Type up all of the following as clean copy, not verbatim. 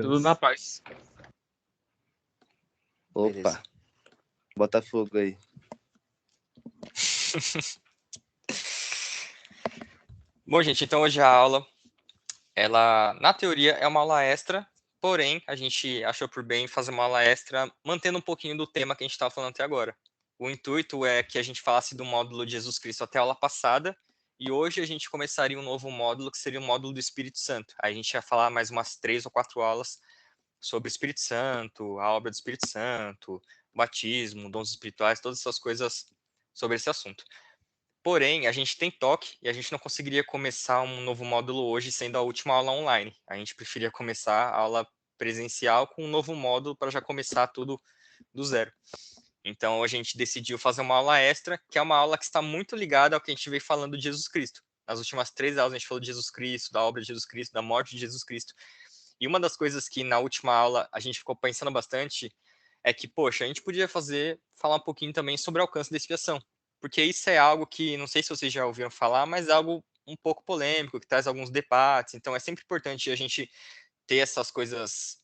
Tudo na paz. Opa, Beleza. Botafogo aí. Bom, gente, então hoje a aula, ela, na teoria, é uma aula extra, porém, a gente achou por bem fazer uma aula extra, mantendo um pouquinho do tema que a gente estava falando até agora. O intuito é que a gente falasse do módulo de Jesus Cristo até a aula passada, e hoje a gente começaria um novo módulo, que seria o módulo do Espírito Santo. Aí a gente ia falar mais umas 3 ou 4 aulas sobre o Espírito Santo, a obra do Espírito Santo, batismo, dons espirituais, todas essas coisas sobre esse assunto. Porém, a gente tem toque e a gente não conseguiria começar um novo módulo hoje sendo a última aula online. A gente preferia começar a aula presencial com um novo módulo para já começar tudo do zero. Então, a gente decidiu fazer uma aula extra, que é uma aula que está muito ligada ao que a gente veio falando de Jesus Cristo. Nas últimas 3 aulas a gente falou de Jesus Cristo, da obra de Jesus Cristo, da morte de Jesus Cristo. E uma das coisas que na última aula a gente ficou pensando bastante é que, poxa, a gente podia falar um pouquinho também sobre o alcance da expiação. Porque isso é algo que, não sei se vocês já ouviram falar, mas é algo um pouco polêmico, que traz alguns debates. Então, é sempre importante a gente ter essas coisas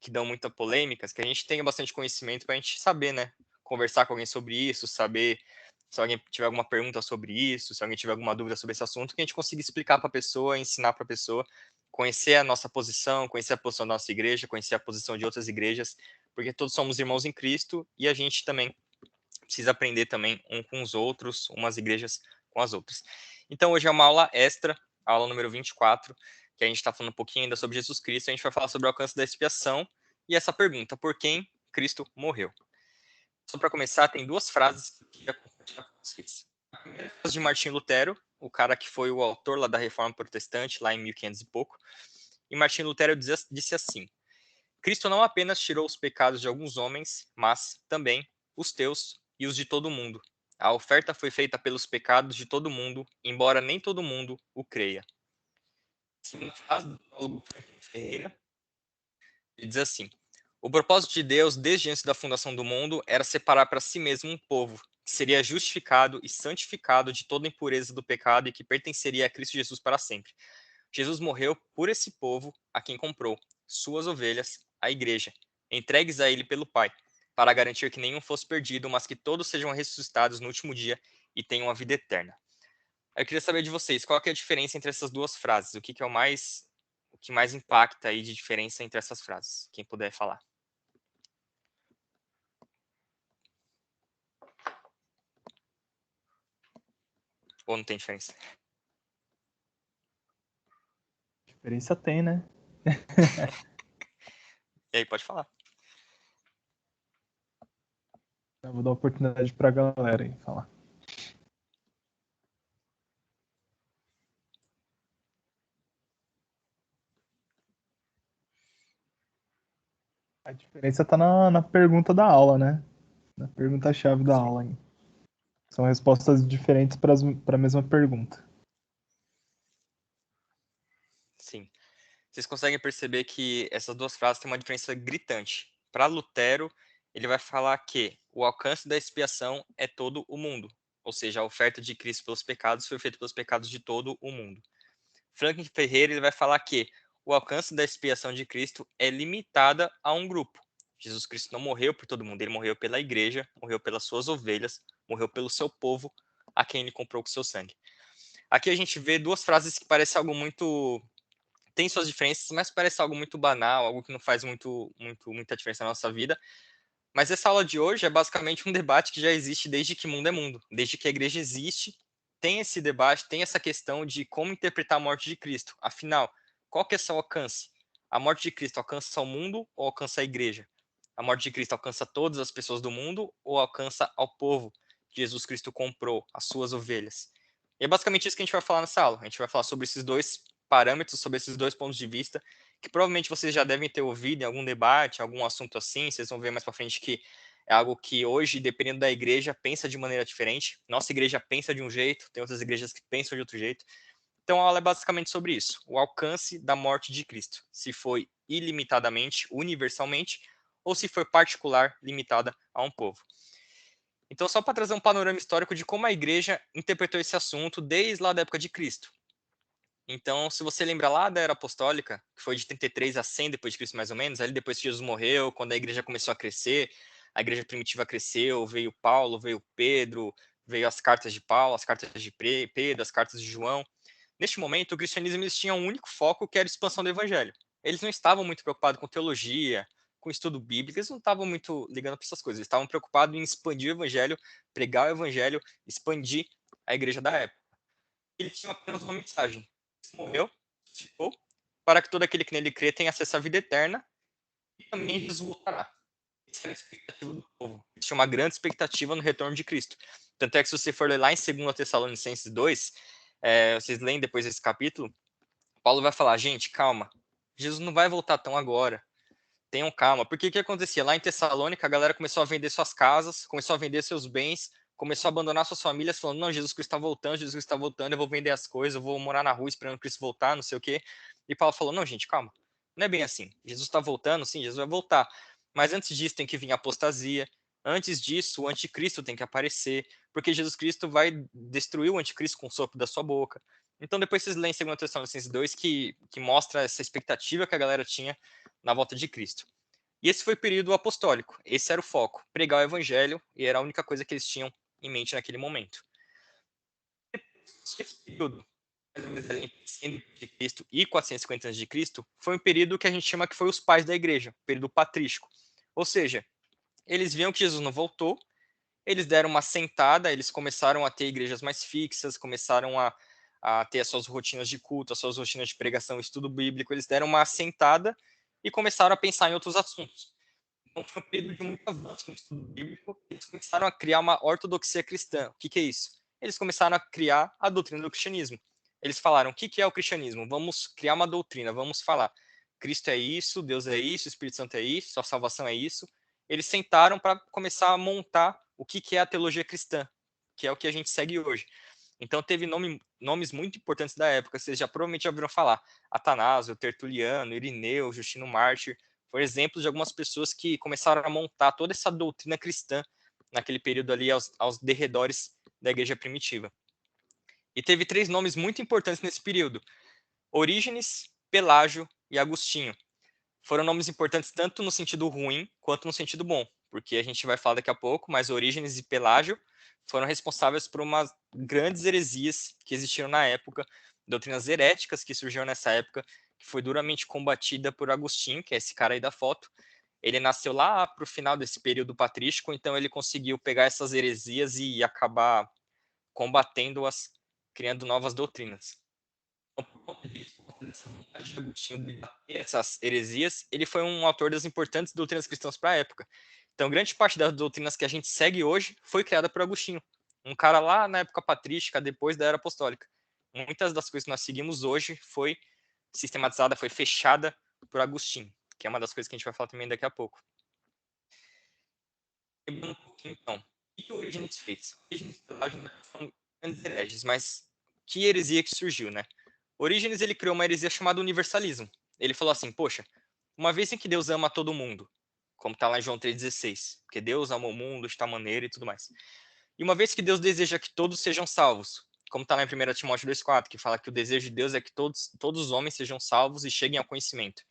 que dão muita polêmicas, que a gente tenha bastante conhecimento para a gente saber, né? Conversar com alguém sobre isso, saber se alguém tiver alguma pergunta sobre isso, se alguém tiver alguma dúvida sobre esse assunto, que a gente consiga explicar para a pessoa, ensinar para a pessoa, conhecer a nossa posição, conhecer a posição da nossa igreja, conhecer a posição de outras igrejas, porque todos somos irmãos em Cristo e a gente também precisa aprender também um com os outros, umas igrejas com as outras. Então, hoje é uma aula extra, a aula número 24, que a gente está falando um pouquinho ainda sobre Jesus Cristo, a gente vai falar sobre o alcance da expiação e essa pergunta, por quem Cristo morreu? Só para começar, tem 2 frases que eu queria compartilhar com vocês. A primeira frase de Martinho Lutero, o cara que foi o autor lá da Reforma Protestante, lá em 1500 e pouco, e Martinho Lutero disse assim: Cristo não apenas tirou os pecados de alguns homens, mas também os teus e os de todo mundo. A oferta foi feita pelos pecados de todo mundo, embora nem todo mundo o creia. Segunda frase do Paulo Ferreira, ele diz assim: o propósito de Deus, desde antes da fundação do mundo, era separar para si mesmo um povo que seria justificado e santificado de toda impureza do pecado e que pertenceria a Cristo Jesus para sempre. Jesus morreu por esse povo a quem comprou, suas ovelhas, a igreja, entregues a ele pelo Pai, para garantir que nenhum fosse perdido, mas que todos sejam ressuscitados no último dia e tenham a vida eterna. Eu queria saber de vocês, qual que é a diferença entre essas 2 frases? O que é o que mais impacta aí de diferença entre essas frases? Quem puder falar. Ou não tem diferença? Diferença tem, né? E aí, pode falar. Eu vou dar oportunidade pra galera aí falar. A diferença tá na pergunta da aula, né? Na pergunta-chave da aula. Hein? São respostas diferentes para a mesma pergunta. Sim. Vocês conseguem perceber que essas 2 frases têm uma diferença gritante. Para Lutero, ele vai falar que o alcance da expiação é todo o mundo. Ou seja, a oferta de Cristo pelos pecados foi feita pelos pecados de todo o mundo. Franklin Ferreira, ele vai falar que o alcance da expiação de Cristo é limitada a um grupo. Jesus Cristo não morreu por todo mundo, ele morreu pela igreja, morreu pelas suas ovelhas, morreu pelo seu povo, a quem ele comprou com seu sangue. Aqui a gente vê 2 frases que parecem algo muito... tem suas diferenças, mas parece algo muito banal, algo que não faz muita diferença na nossa vida. Mas essa aula de hoje é basicamente um debate que já existe desde que mundo é mundo. Desde que a igreja existe, tem esse debate, tem essa questão de como interpretar a morte de Cristo. Afinal, qual que é seu alcance? A morte de Cristo alcança o mundo ou alcança a igreja? A morte de Cristo alcança todas as pessoas do mundo ou alcança ao povo que Jesus Cristo comprou, as suas ovelhas? E é basicamente isso que a gente vai falar nessa aula. A gente vai falar sobre esses 2 parâmetros, sobre esses 2 pontos de vista, que provavelmente vocês já devem ter ouvido em algum debate, algum assunto assim. Vocês vão ver mais para frente que é algo que hoje, dependendo da igreja, pensa de maneira diferente. Nossa igreja pensa de um jeito, tem outras igrejas que pensam de outro jeito. Então a aula é basicamente sobre isso, o alcance da morte de Cristo, se foi ilimitadamente, universalmente, ou se foi particular, limitada a um povo. Então, só para trazer um panorama histórico de como a igreja interpretou esse assunto desde lá da época de Cristo. Então, se você lembra lá da Era Apostólica, que foi de 33 a 100 depois de Cristo mais ou menos, ali depois que Jesus morreu, quando a igreja começou a crescer, a igreja primitiva cresceu, veio Paulo, veio Pedro, veio as cartas de Paulo, as cartas de Pedro, as cartas de João. Neste momento, o cristianismo eles tinham um único foco, que era a expansão do evangelho. Eles não estavam muito preocupados com teologia, com estudo bíblico, eles não estavam muito ligando para essas coisas. Eles estavam preocupados em expandir o evangelho, pregar o evangelho, expandir a igreja da época. Eles tinham apenas uma mensagem: Jesus morreu, ficou, para que todo aquele que nele crê tenha acesso à vida eterna, e também Jesus voltará. Essa era a expectativa do povo. Eles tinham uma grande expectativa no retorno de Cristo. Tanto é que se você for ler lá em 2 Tessalonicenses 2, vocês leem depois desse capítulo, Paulo vai falar: gente, calma, Jesus não vai voltar tão agora. Tenham calma. Porque o que acontecia? Lá em Tessalônica, a galera começou a vender suas casas, começou a vender seus bens, começou a abandonar suas famílias, falando: não, Jesus Cristo está voltando, Jesus Cristo está voltando, eu vou vender as coisas, eu vou morar na rua esperando Cristo voltar, não sei o quê. E Paulo falou: não, gente, calma. Não é bem assim. Jesus está voltando, sim, Jesus vai voltar. Mas antes disso tem que vir a apostasia. Antes disso, o anticristo tem que aparecer, porque Jesus Cristo vai destruir o anticristo com o sopro da sua boca. Então, depois vocês leem 2 Tessalonicenses 2, que mostra essa expectativa que a galera tinha na volta de Cristo. E esse foi o período apostólico. Esse era o foco, pregar o evangelho, e era a única coisa que eles tinham em mente naquele momento. Esse período, mais ou menos entre 100 de Cristo e 450 anos de Cristo, foi um período que a gente chama que foi os pais da igreja, período patrístico. Ou seja, eles viam que Jesus não voltou, eles deram uma sentada, eles começaram a ter igrejas mais fixas, começaram a ter as suas rotinas de culto, as suas rotinas de pregação, estudo bíblico, eles deram uma sentada e começaram a pensar em outros assuntos. Então foi um período de muito avanço no estudo bíblico, eles começaram a criar uma ortodoxia cristã. O que é isso? Eles começaram a criar a doutrina do cristianismo. Eles falaram: o que é o cristianismo? Vamos criar uma doutrina, vamos falar: Cristo é isso, Deus é isso, Espírito Santo é isso, a salvação é isso. Eles sentaram para começar a montar o que é a teologia cristã, que é o que a gente segue hoje. Então teve nomes muito importantes da época, vocês já provavelmente já ouviram falar: Atanásio, Tertuliano, Irineu, Justino Mártir. Foram exemplos de algumas pessoas que começaram a montar toda essa doutrina cristã naquele período ali, aos derredores da igreja primitiva. E teve 3 nomes muito importantes nesse período: Orígenes, Pelágio e Agostinho. Foram nomes importantes tanto no sentido ruim quanto no sentido bom, porque a gente vai falar daqui a pouco, mas Orígenes e Pelágio foram responsáveis por umas grandes heresias que existiram na época, doutrinas heréticas que surgiram nessa época, que foi duramente combatida por Agostinho, que é esse cara aí da foto. Ele nasceu lá para o final desse período patrístico, então ele conseguiu pegar essas heresias e acabar combatendo-as, criando novas doutrinas. Então, por conta disso, por conta dessa vontade de Agostinho de debater essas heresias, ele foi um autor das importantes doutrinas cristãs para a época. Então, grande parte das doutrinas que a gente segue hoje foi criada por Agostinho, um cara lá na época patrística, depois da Era Apostólica. Muitas das coisas que nós seguimos hoje foi sistematizada, foi fechada por Agostinho, que é uma das coisas que a gente vai falar também daqui a pouco. Um então, o que Orígenes fez? Orígenes foram grandes hereges, mas que heresia que surgiu, né? Orígenes, ele criou uma heresia chamada universalismo. Ele falou assim: poxa, uma vez em que Deus ama todo mundo, como está lá em João 3,16, porque Deus amou o mundo de tal maneira e tudo mais. E uma vez que Deus deseja que todos sejam salvos, como está lá em 1 Timóteo 2,4, que fala que o desejo de Deus é que todos os homens sejam salvos e cheguem ao conhecimento.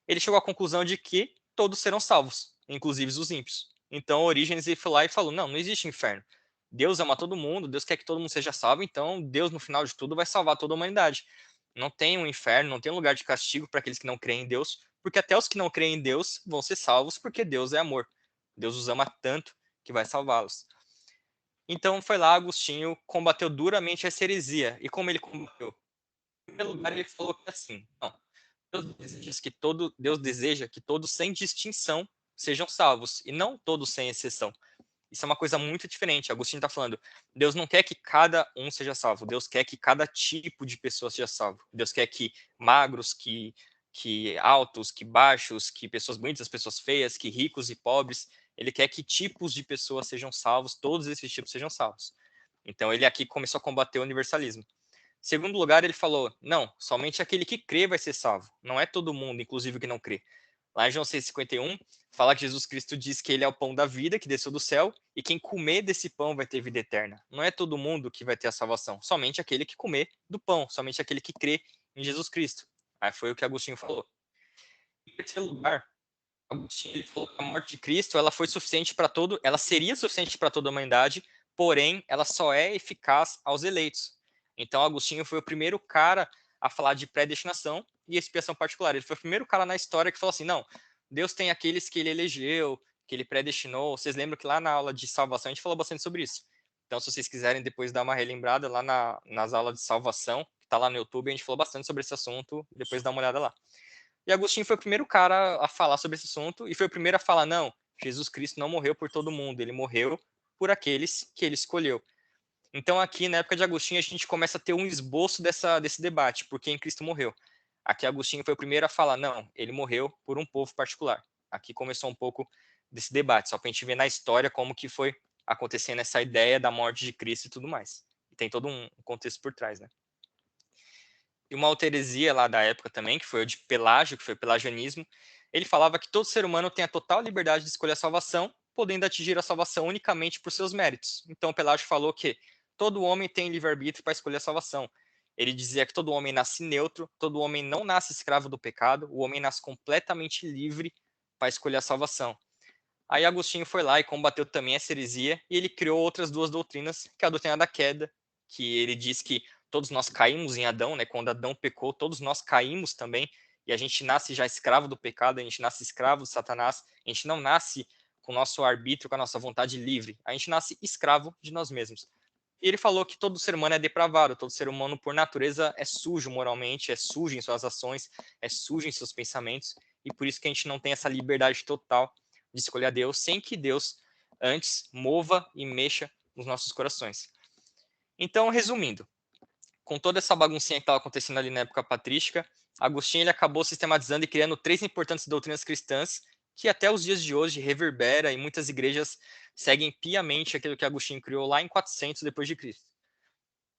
Ele chegou à conclusão de que todos serão salvos, inclusive os ímpios. Então, Orígenes foi lá e falou: não existe inferno. Deus ama todo mundo, Deus quer que todo mundo seja salvo, então Deus, no final de tudo, vai salvar toda a humanidade. Não tem um inferno, não tem um lugar de castigo para aqueles que não creem em Deus, porque até os que não creem em Deus vão ser salvos, porque Deus é amor. Deus os ama tanto que vai salvá-los. Então foi lá, Agostinho combateu duramente essa heresia. E como ele combateu? Em primeiro lugar, ele falou que assim: não, Deus deseja que todos, sem distinção, sejam salvos, e não todos sem exceção. Isso é uma coisa muito diferente. Agostinho está falando: Deus não quer que cada um seja salvo, Deus quer que cada tipo de pessoa seja salvo. Deus quer que magros, que altos, que baixos, que pessoas bonitas, pessoas feias, que ricos e pobres. Ele quer que tipos de pessoas sejam salvos, todos esses tipos sejam salvos. Então ele aqui começou a combater o universalismo. Segundo lugar, ele falou: não, somente aquele que crê vai ser salvo. Não é todo mundo, inclusive, que não crê. Lá em João 6,51, fala que Jesus Cristo diz que ele é o pão da vida, que desceu do céu, e quem comer desse pão vai ter vida eterna. Não é todo mundo que vai ter a salvação, somente aquele que comer do pão, somente aquele que crê em Jesus Cristo. Aí foi o que Agostinho falou. Em terceiro lugar, Agostinho falou que a morte de Cristo ela foi suficiente para todo, ela seria suficiente para toda a humanidade, porém ela só é eficaz aos eleitos. Então Agostinho foi o primeiro cara a falar de predestinação e expiação particular. Ele foi o primeiro cara na história que falou assim, não, Deus tem aqueles que ele elegeu, que ele predestinou. Vocês lembram que lá na aula de salvação a gente falou bastante sobre isso. Então, se vocês quiserem depois dar uma relembrada lá nas aulas de salvação, que está lá no YouTube, a gente falou bastante sobre esse assunto, depois dá uma olhada lá. E Agostinho foi o primeiro cara a falar sobre esse assunto e foi o primeiro a falar, não, Jesus Cristo não morreu por todo mundo, ele morreu por aqueles que ele escolheu. Então aqui, na época de Agostinho, a gente começa a ter um esboço desse debate, por quem Cristo morreu. Aqui Agostinho foi o primeiro a falar, não, ele morreu por um povo particular. Aqui começou um pouco desse debate, só para a gente ver na história como que foi acontecendo essa ideia da morte de Cristo e tudo mais. E tem todo um contexto por trás, né? E uma outra heresia lá da época também, que foi o de Pelágio, que foi o pelagianismo, ele falava que todo ser humano tem a total liberdade de escolher a salvação, podendo atingir a salvação unicamente por seus méritos. Então Pelágio falou que todo homem tem livre-arbítrio para escolher a salvação. Ele dizia que todo homem nasce neutro, todo homem não nasce escravo do pecado, o homem nasce completamente livre para escolher a salvação. Aí Agostinho foi lá e combateu também essa heresia, e ele criou outras duas doutrinas, que é a doutrina da queda, que ele diz que todos nós caímos em Adão, né? Quando Adão pecou, todos nós caímos também, e a gente nasce já escravo do pecado, a gente nasce escravo de Satanás, a gente não nasce com o nosso arbítrio, com a nossa vontade livre, a gente nasce escravo de nós mesmos. E ele falou que todo ser humano é depravado, todo ser humano por natureza é sujo moralmente, é sujo em suas ações, é sujo em seus pensamentos, e por isso que a gente não tem essa liberdade total de escolher a Deus, sem que Deus antes mova e mexa nos nossos corações. Então, resumindo, com toda essa baguncinha que estava acontecendo ali na época patrística, Agostinho ele acabou sistematizando e criando 3 importantes doutrinas cristãs que até os dias de hoje reverbera e muitas igrejas seguem piamente aquilo que Agostinho criou lá em 400 depois de Cristo.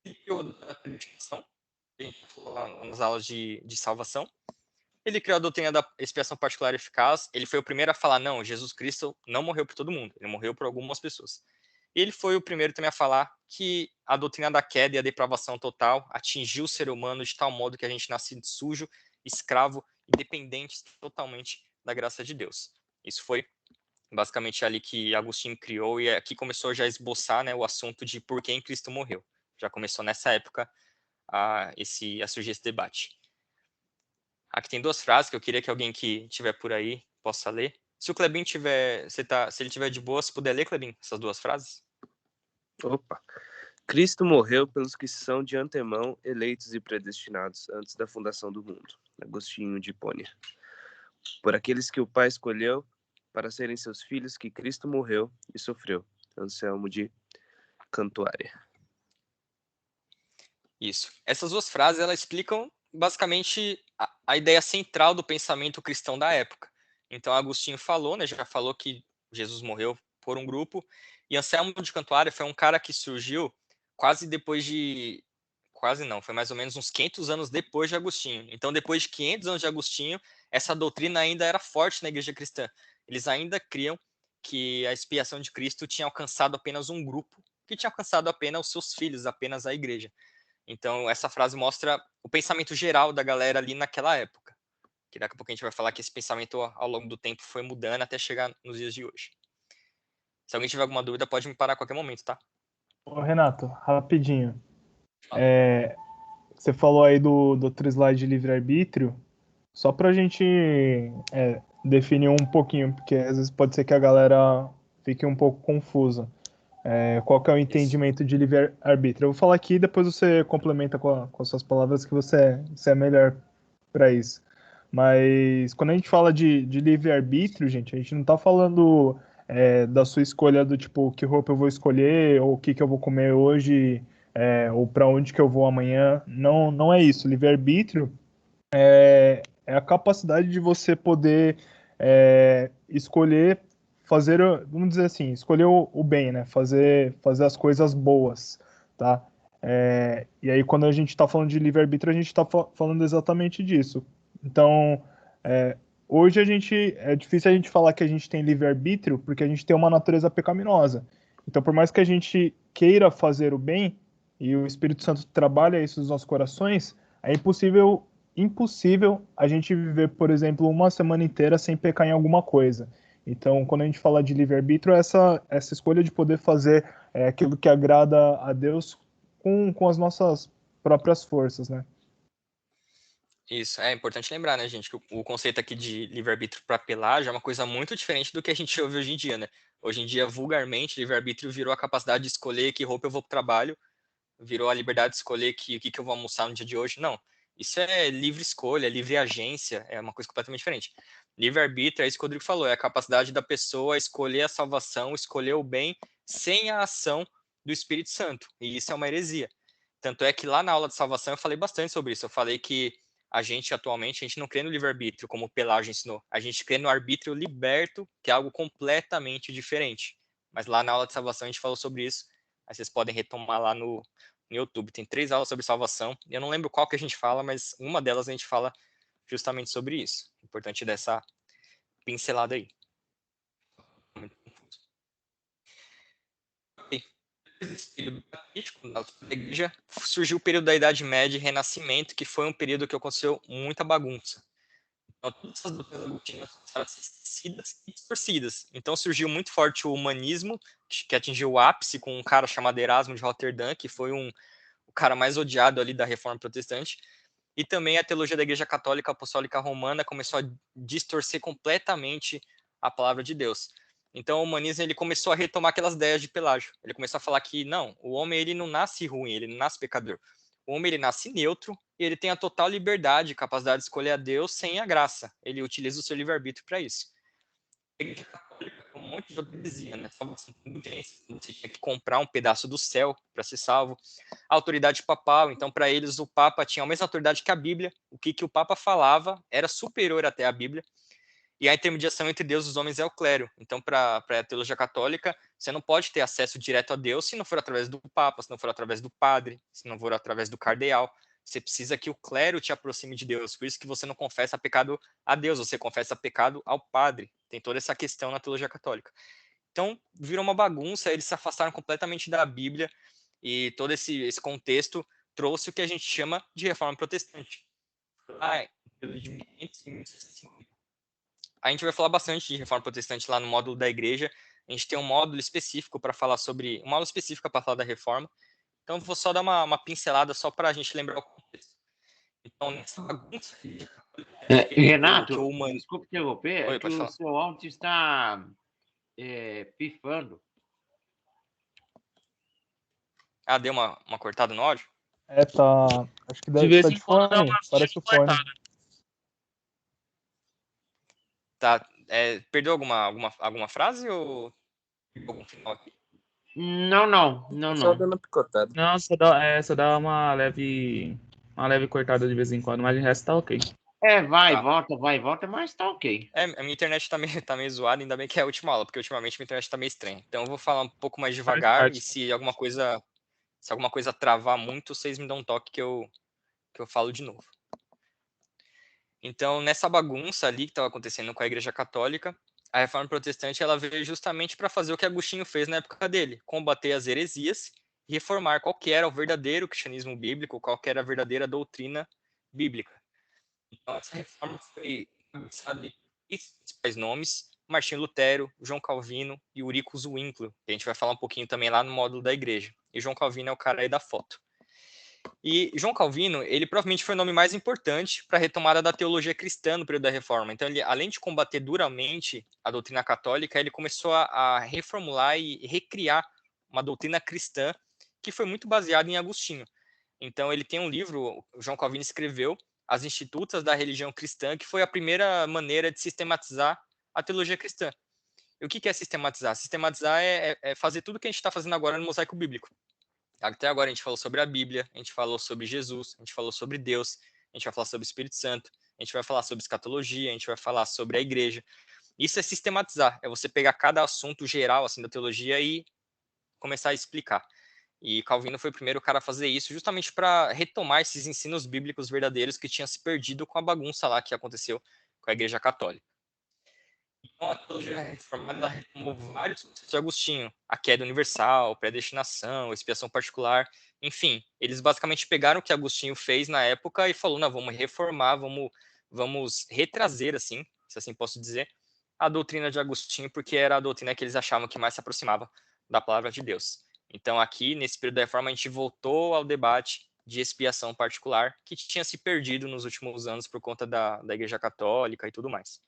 Ele criou a predestinação, a gente falou lá nas aulas de salvação. Ele criou a doutrina da expiação particular eficaz. Ele foi o primeiro a falar, não, Jesus Cristo não morreu por todo mundo, ele morreu por algumas pessoas. Ele foi o primeiro também a falar que a doutrina da queda e a depravação total atingiu o ser humano de tal modo que a gente nasce sujo, escravo e dependente totalmente da graça de Deus. Isso foi basicamente ali que Agostinho criou e aqui começou já a esboçar, né, o assunto de por quem Cristo morreu. Já começou nessa época a surgir esse debate. Aqui tem 2 frases que eu queria que alguém que estiver por aí possa ler. Se o Clebinho tiver, se ele tiver de boa, se puder ler, Clebinho, essas 2 frases. Opa. Cristo morreu pelos que são de antemão eleitos e predestinados antes da fundação do mundo. Agostinho de Hipônia. Por aqueles que o Pai escolheu para serem seus filhos que Cristo morreu e sofreu. Anselmo de Cantuária. Isso. Essas 2 frases, elas explicam basicamente a ideia central do pensamento cristão da época. Então, Agostinho falou, né, já falou que Jesus morreu por um grupo, e Anselmo de Cantuária foi um cara que surgiu quase depois de... Quase não, foi mais ou menos uns 500 anos depois de Agostinho. Então, depois de 500 anos de Agostinho, essa doutrina ainda era forte na igreja cristã. Eles ainda criam que a expiação de Cristo tinha alcançado apenas um grupo, que tinha alcançado apenas os seus filhos, apenas a igreja. Então, essa frase mostra o pensamento geral da galera ali naquela época. Que daqui a pouco a gente vai falar que esse pensamento, ao longo do tempo, foi mudando até chegar nos dias de hoje. Se alguém tiver alguma dúvida, pode me parar a qualquer momento, tá? Ô, Renato, rapidinho. Você falou aí do slide de livre-arbítrio. Só pra gente definir um pouquinho, porque às vezes pode ser que a galera fique um pouco confusa. Qual que é o entendimento de livre-arbítrio? Eu vou falar aqui e depois você complementa com as suas palavras que você é melhor para isso. Mas quando a gente fala de livre-arbítrio, gente, a gente não tá falando da sua escolha do tipo, que roupa eu vou escolher, ou o que eu vou comer hoje, ou para onde que eu vou amanhã. Não, não é isso. Livre-arbítrio é a capacidade de você poder escolher fazer, vamos dizer assim, escolher o bem, né? Fazer as coisas boas, tá? E aí, quando a gente está falando de livre-arbítrio, a gente está falando exatamente disso. Então, hoje é difícil a gente falar que a gente tem livre-arbítrio porque a gente tem uma natureza pecaminosa. Então, por mais que a gente queira fazer o bem e o Espírito Santo trabalha isso nos nossos corações, é impossível a gente viver, por exemplo, uma semana inteira sem pecar em alguma coisa. Então, quando a gente fala de livre-arbítrio, essa escolha de poder fazer aquilo que agrada a Deus com as nossas próprias forças, né? Isso, é importante lembrar, né, gente, que o conceito aqui de livre-arbítrio para pelagem é uma coisa muito diferente do que a gente ouve hoje em dia, né? Hoje em dia, vulgarmente, livre-arbítrio virou a capacidade de escolher que roupa eu vou para o trabalho, virou a liberdade de escolher o que eu vou almoçar no dia de hoje. Não, isso é livre escolha, é livre agência, é uma coisa completamente diferente. Livre-arbítrio, é isso que o Rodrigo falou, é a capacidade da pessoa escolher a salvação, escolher o bem, sem a ação do Espírito Santo, e isso é uma heresia. Tanto é que lá na aula de salvação eu falei bastante sobre isso, eu falei que a gente atualmente, a gente não crê no livre-arbítrio, como o Pelágio ensinou, a gente crê no arbítrio liberto, que é algo completamente diferente. Mas lá na aula de salvação a gente falou sobre isso, aí vocês podem retomar lá no YouTube. Tem 3 aulas sobre salvação, eu não lembro qual que a gente fala, mas uma delas a gente fala justamente sobre isso. Importante dessa pincelada aí. Esse período patrístico da igreja, surgiu o período da Idade Média e Renascimento, que foi um período que aconteceu muita bagunça. Então, todas essas doutrinas agustinas começaram a ser esquecidas e distorcidas. Então, surgiu muito forte o humanismo, que atingiu o ápice com um cara chamado Erasmo de Roterdã, que foi o cara mais odiado ali da Reforma Protestante. E também a teologia da Igreja Católica Apostólica Romana começou a distorcer completamente a palavra de Deus. Então, o humanismo ele começou a retomar aquelas ideias de Pelágio. Ele começou a falar que não, o homem ele não nasce ruim, ele não nasce pecador. O homem ele nasce neutro e ele tem a total liberdade, capacidade de escolher a Deus sem a graça. Ele utiliza o seu livre-arbítrio para isso. A Igreja Católica, um monte de outra heresia, né? Salvação por indulgência. Você tinha que comprar um pedaço do céu para ser salvo. A autoridade papal, então, para eles, o Papa tinha a mesma autoridade que a Bíblia. O que o Papa falava era superior até a Bíblia. E a intermediação entre Deus e os homens é o clero. Então, para a teologia católica, você não pode ter acesso direto a Deus se não for através do Papa, se não for através do padre, se não for através do cardeal. Você precisa que o clero te aproxime de Deus. Por isso que você não confessa pecado a Deus, você confessa pecado ao padre. Tem toda essa questão na teologia católica. Então, virou uma bagunça, eles se afastaram completamente da Bíblia e todo esse contexto trouxe o que a gente chama de reforma protestante. A gente vai falar bastante de reforma protestante lá no módulo da igreja. A gente tem um módulo específico para falar sobre, uma aula específica para falar da reforma. Então, vou só dar uma pincelada só para a gente lembrar o contexto. Então, nessa bagunça Renato, desculpe interromper, é que o seu áudio está Ah, deu uma cortada no áudio? Tá. Acho que deve estar de fone. Parece o fone. Tá. Perdeu alguma frase ou algum final aqui? Não. Só dando uma picotada. Não, só dá uma leve cortada de vez em quando, mas o resto tá ok. Vai e volta, mas tá ok. A minha internet tá meio zoada, ainda bem que é a última aula, porque ultimamente minha internet tá meio estranha. Então eu vou falar um pouco mais devagar e se alguma coisa travar muito, vocês me dão um toque que eu falo de novo. Então, nessa bagunça ali que estava acontecendo com a Igreja Católica, a Reforma Protestante ela veio justamente para fazer o que Agostinho fez na época dele, combater as heresias e reformar qual que era o verdadeiro cristianismo bíblico, qual que era a verdadeira doutrina bíblica. Então, essa reforma foi começada em principais nomes: Martinho Lutero, João Calvino e Eurico Zwinglio, que a gente vai falar um pouquinho também lá no módulo da igreja. E João Calvino é o cara aí da foto. E João Calvino, ele provavelmente foi o nome mais importante para a retomada da teologia cristã no período da Reforma. Então, ele, além de combater duramente a doutrina católica, ele começou a reformular e recriar uma doutrina cristã que foi muito baseada em Agostinho. Então, ele tem um livro, o João Calvino escreveu, As Institutas da Religião Cristã, que foi a primeira maneira de sistematizar a teologia cristã. E o que é sistematizar? Sistematizar é fazer tudo o que a gente está fazendo agora no mosaico bíblico. Até agora a gente falou sobre a Bíblia, a gente falou sobre Jesus, a gente falou sobre Deus, a gente vai falar sobre o Espírito Santo, a gente vai falar sobre escatologia, a gente vai falar sobre a igreja. Isso é sistematizar, é você pegar cada assunto geral assim da teologia e começar a explicar. E Calvino foi o primeiro cara a fazer isso, justamente para retomar esses ensinos bíblicos verdadeiros que tinham se perdido com a bagunça lá que aconteceu com com a Igreja Católica. Então, a teologia reformada ela retomou vários conceitos de Agostinho, a queda universal, predestinação, expiação particular, enfim, eles basicamente pegaram o que Agostinho fez na época e falou, não, vamos reformar, vamos retrazer, assim, se assim posso dizer, a doutrina de Agostinho, porque era a doutrina que eles achavam que mais se aproximava da palavra de Deus. Então, aqui, nesse período da reforma, a gente voltou ao debate de expiação particular, que tinha se perdido nos últimos anos por conta da Igreja Católica e tudo mais.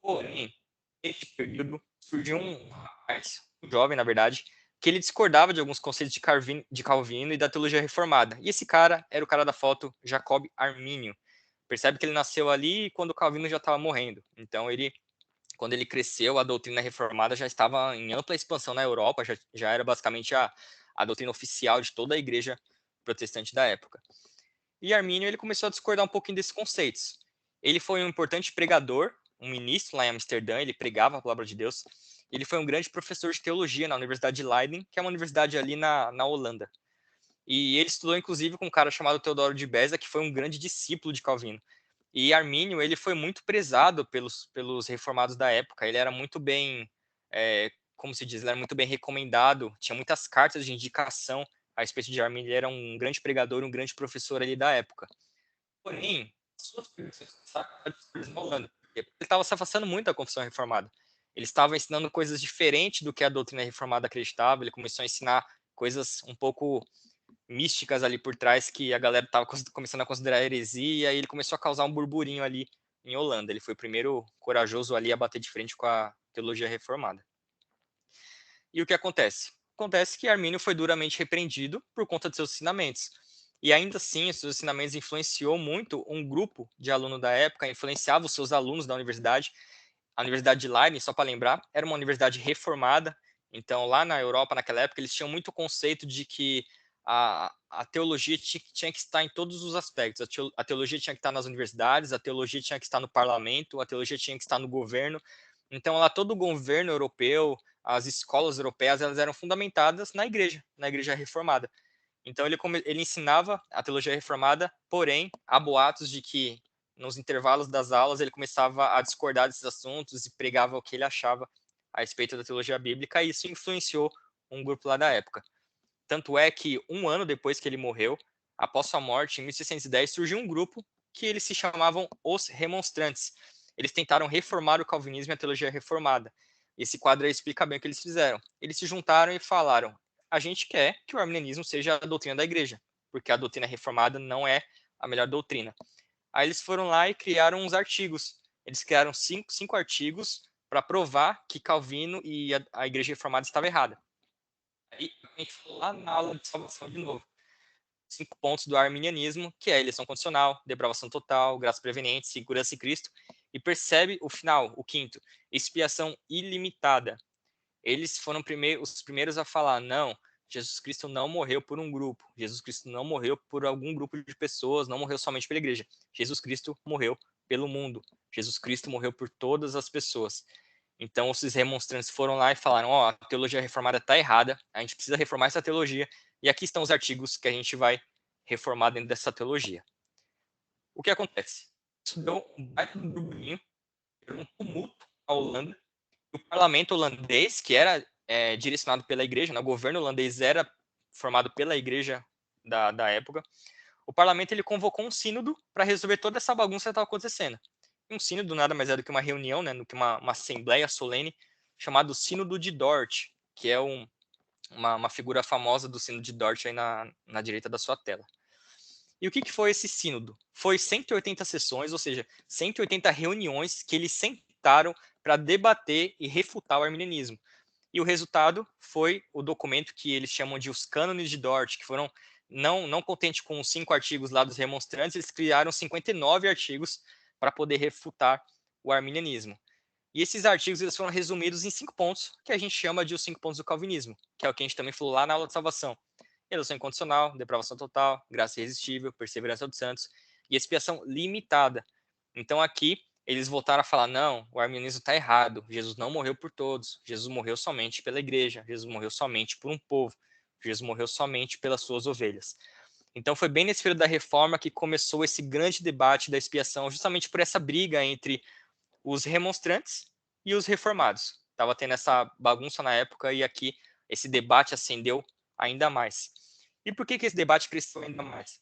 Porém, nesse período, surgiu um rapaz, um jovem, na verdade, que ele discordava de alguns conceitos de Calvino e da teologia reformada. E esse cara era o cara da foto, Jacob Armínio. Percebe que ele nasceu ali quando Calvino já estava morrendo. Então, quando ele cresceu, a doutrina reformada já estava em ampla expansão na Europa, já era basicamente a doutrina oficial de toda a igreja protestante da época. E Armínio ele começou a discordar um pouquinho desses conceitos. Ele foi um importante pregador, um ministro lá em Amsterdã, ele pregava a palavra de Deus. Ele foi um grande professor de teologia na Universidade de Leiden, que é uma universidade ali na Holanda. E ele estudou, inclusive, com um cara chamado Teodoro de Beza, que foi um grande discípulo de Calvino. E Armínio, ele foi muito prezado pelos reformados da época. Ele era muito bem, como se diz, ele era muito bem recomendado. Tinha muitas cartas de indicação a respeito de Armínio. Ele era um grande pregador, um grande professor ali da época. Porém, suas pregações começaram a desenrolando. Ele estava se afastando muito da confissão reformada. Ele estava ensinando coisas diferentes do que a doutrina reformada acreditava. Ele começou a ensinar coisas um pouco místicas ali por trás que a galera estava começando a considerar heresia, e ele começou a causar um burburinho ali em Holanda. Ele foi o primeiro corajoso ali a bater de frente com a teologia reformada. E o que acontece? Acontece que Armínio foi duramente repreendido por conta de seus ensinamentos. E ainda assim, os seus ensinamentos influenciou muito um grupo de alunos da época, influenciava os seus alunos da universidade. A Universidade de Leiden, só para lembrar, era uma universidade reformada. Então, lá na Europa, naquela época, eles tinham muito conceito de que a teologia tinha que estar em todos os aspectos. A teologia tinha que estar nas universidades, a teologia tinha que estar no parlamento, a teologia tinha que estar no governo. Então, lá todo o governo europeu, as escolas europeias, elas eram fundamentadas na igreja reformada. Então, ele ensinava a teologia reformada, porém, há boatos de que nos intervalos das aulas ele começava a discordar desses assuntos e pregava o que ele achava a respeito da teologia bíblica, e isso influenciou um grupo lá da época. Tanto é que, um ano depois que ele morreu, após sua morte, em 1610, surgiu um grupo que eles se chamavam os Remonstrantes. Eles tentaram reformar o calvinismo e a teologia reformada. Esse quadro aí explica bem o que eles fizeram. Eles se juntaram e falaram: a gente quer que o arminianismo seja a doutrina da igreja, porque a doutrina reformada não é a melhor doutrina. Aí eles foram lá e criaram uns artigos. Eles criaram cinco artigos para provar que Calvino e a igreja reformada estava errada. Aí a gente falou lá na aula de salvação de novo. 5 pontos do arminianismo, que é a eleição condicional, depravação total, graça preveniente, segurança em Cristo. E percebe o final, o quinto, expiação ilimitada. Eles foram os primeiros a falar: não, Jesus Cristo não morreu por um grupo, Jesus Cristo não morreu por algum grupo de pessoas, não morreu somente pela igreja. Jesus Cristo morreu pelo mundo. Jesus Cristo morreu por todas as pessoas. Então, esses remonstrantes foram lá e falaram: ó, a teologia reformada está errada, a gente precisa reformar essa teologia, e aqui estão os artigos que a gente vai reformar dentro dessa teologia. O que acontece? Isso deu um baita burburinho, deu um tumulto na Holanda. O parlamento holandês, que era direcionado pela igreja, né, o governo holandês era formado pela igreja da época, o parlamento ele convocou um sínodo para resolver toda essa bagunça que estava acontecendo. Um sínodo nada mais é do que uma reunião, né, do que uma assembleia solene, chamado Sínodo de Dort, que é uma figura famosa do Sínodo de Dort aí na direita da sua tela. E o que foi esse sínodo? Foi 180 sessões, ou seja, 180 reuniões que eles sentaram para debater e refutar o arminianismo. E o resultado foi o documento que eles chamam de os Cânones de Dort, que foram, não contente com os 5 artigos lá dos remonstrantes, eles criaram 59 artigos para poder refutar o arminianismo. E esses artigos eles foram resumidos em 5 pontos, que a gente chama de os 5 pontos do calvinismo, que é o que a gente também falou lá na aula de salvação. Eleição incondicional, depravação total, graça irresistível, perseverança dos santos e expiação limitada. Então aqui eles voltaram a falar: não, o arminianismo está errado, Jesus não morreu por todos, Jesus morreu somente pela igreja, Jesus morreu somente por um povo, Jesus morreu somente pelas suas ovelhas. Então foi bem nesse período da Reforma que começou esse grande debate da expiação, justamente por essa briga entre os remonstrantes e os reformados. Estava tendo essa bagunça na época e aqui esse debate acendeu ainda mais. E por que esse debate cresceu ainda mais?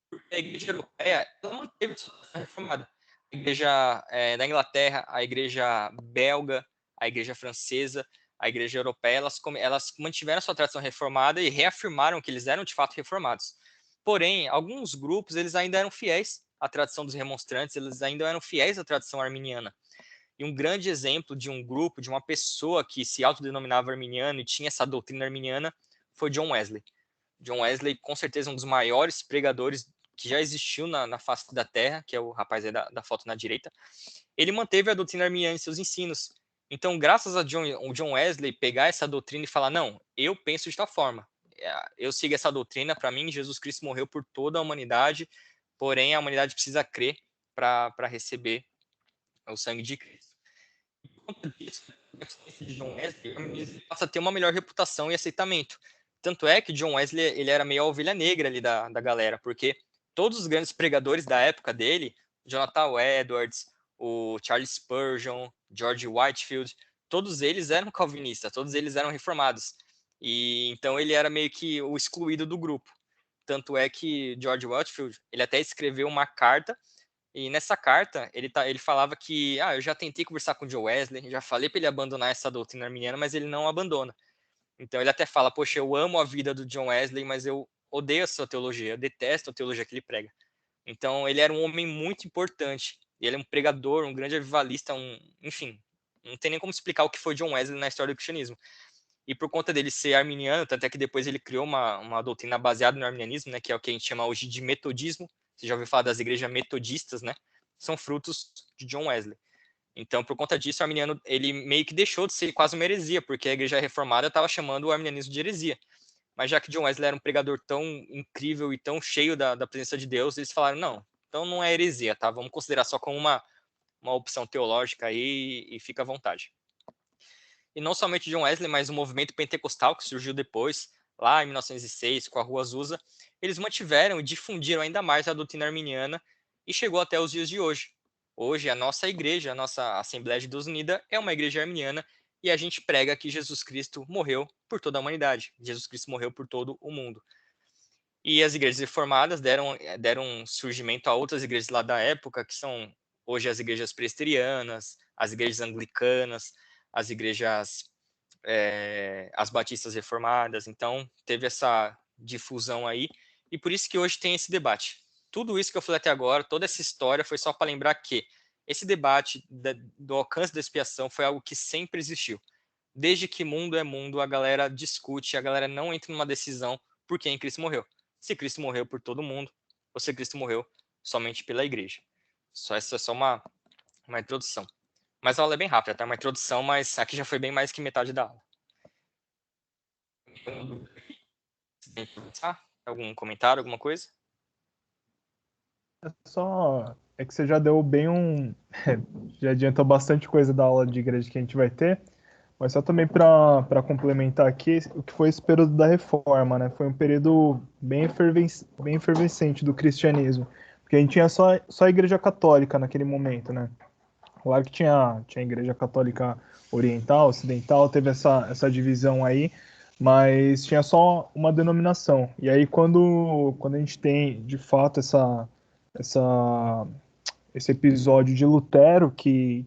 Porque a igreja europeia ela manteve a sua reformada. A igreja da Inglaterra, a igreja belga, a igreja francesa, a igreja europeia, elas mantiveram a sua tradição reformada e reafirmaram que eles eram de fato reformados. Porém, alguns grupos eles ainda eram fiéis à tradição dos remonstrantes, eles ainda eram fiéis à tradição arminiana. E um grande exemplo de um grupo, de uma pessoa que se autodenominava arminiano e tinha essa doutrina arminiana, foi John Wesley. John Wesley, com certeza, um dos maiores pregadores que já existiu na face da Terra, que é o rapaz aí da foto na direita. Ele manteve a doutrina arminiana em seus ensinos. Então, graças a John Wesley pegar essa doutrina e falar, não, eu penso de tal forma, eu sigo essa doutrina, para mim, Jesus Cristo morreu por toda a humanidade, porém, a humanidade precisa crer para receber o sangue de Cristo. E por conta disso, a influência de John Wesley passa a ter uma melhor reputação e aceitamento. Tanto é que John Wesley ele era meio a ovelha negra ali da galera, porque todos os grandes pregadores da época dele, Jonathan Edwards, o Charles Spurgeon, George Whitefield, todos eles eram calvinistas, todos eles eram reformados. E então ele era meio que o excluído do grupo. Tanto é que George Whitefield, ele até escreveu uma carta e nessa carta, ele falava que eu já tentei conversar com o John Wesley, já falei para ele abandonar essa doutrina arminiana, mas ele não abandona. Então ele até fala, poxa, eu amo a vida do John Wesley, mas eu odeio a sua teologia, eu detesto a teologia que ele prega. Então ele era um homem muito importante, ele é um pregador, um grande avivalista, enfim, não tem nem como explicar o que foi John Wesley na história do cristianismo. E por conta dele ser arminiano, tanto é que depois ele criou uma doutrina baseada no arminianismo, né, que é o que a gente chama hoje de metodismo. Você já ouviu falar das igrejas metodistas, né? São frutos de John Wesley. Então, por conta disso, o arminiano ele meio que deixou de ser quase uma heresia, porque a igreja reformada estava chamando o arminianismo de heresia. Mas já que John Wesley era um pregador tão incrível e tão cheio da presença de Deus, eles falaram, não, então não é heresia, tá? Vamos considerar só como uma opção teológica aí e fica à vontade. E não somente John Wesley, mas o movimento pentecostal que surgiu depois, lá em 1906, com a Rua Azusa, eles mantiveram e difundiram ainda mais a doutrina arminiana e chegou até os dias de hoje. Hoje, a nossa igreja, a nossa Assembleia de Deus Unida, é uma igreja arminiana e a gente prega que Jesus Cristo morreu por toda a humanidade. Jesus Cristo morreu por todo o mundo. E as igrejas reformadas deram surgimento a outras igrejas lá da época, que são hoje as igrejas presbiterianas, as igrejas anglicanas, as igrejas, as batistas reformadas. Então, teve essa difusão aí, e por isso que hoje tem esse debate. Tudo isso que eu falei até agora, toda essa história, foi só para lembrar que esse debate do alcance da expiação foi algo que sempre existiu. Desde que mundo é mundo, a galera discute, a galera não entra numa decisão por quem Cristo morreu. Se Cristo morreu por todo mundo, ou se Cristo morreu somente pela igreja. Essa é só uma introdução. Mas a aula é bem rápida, tá? Uma introdução, mas aqui já foi bem mais que metade da aula. Algum comentário, alguma coisa? É que você já deu bem já adiantou bastante coisa da aula de igreja que a gente vai ter, mas só também para complementar aqui, o que foi esse período da reforma, né? Foi um período bem efervescente do cristianismo, porque a gente tinha só a igreja católica naquele momento, né? Claro que tinha a igreja católica oriental, ocidental, teve essa divisão aí, mas tinha só uma denominação. E aí quando a gente tem, de fato, esse episódio de Lutero, que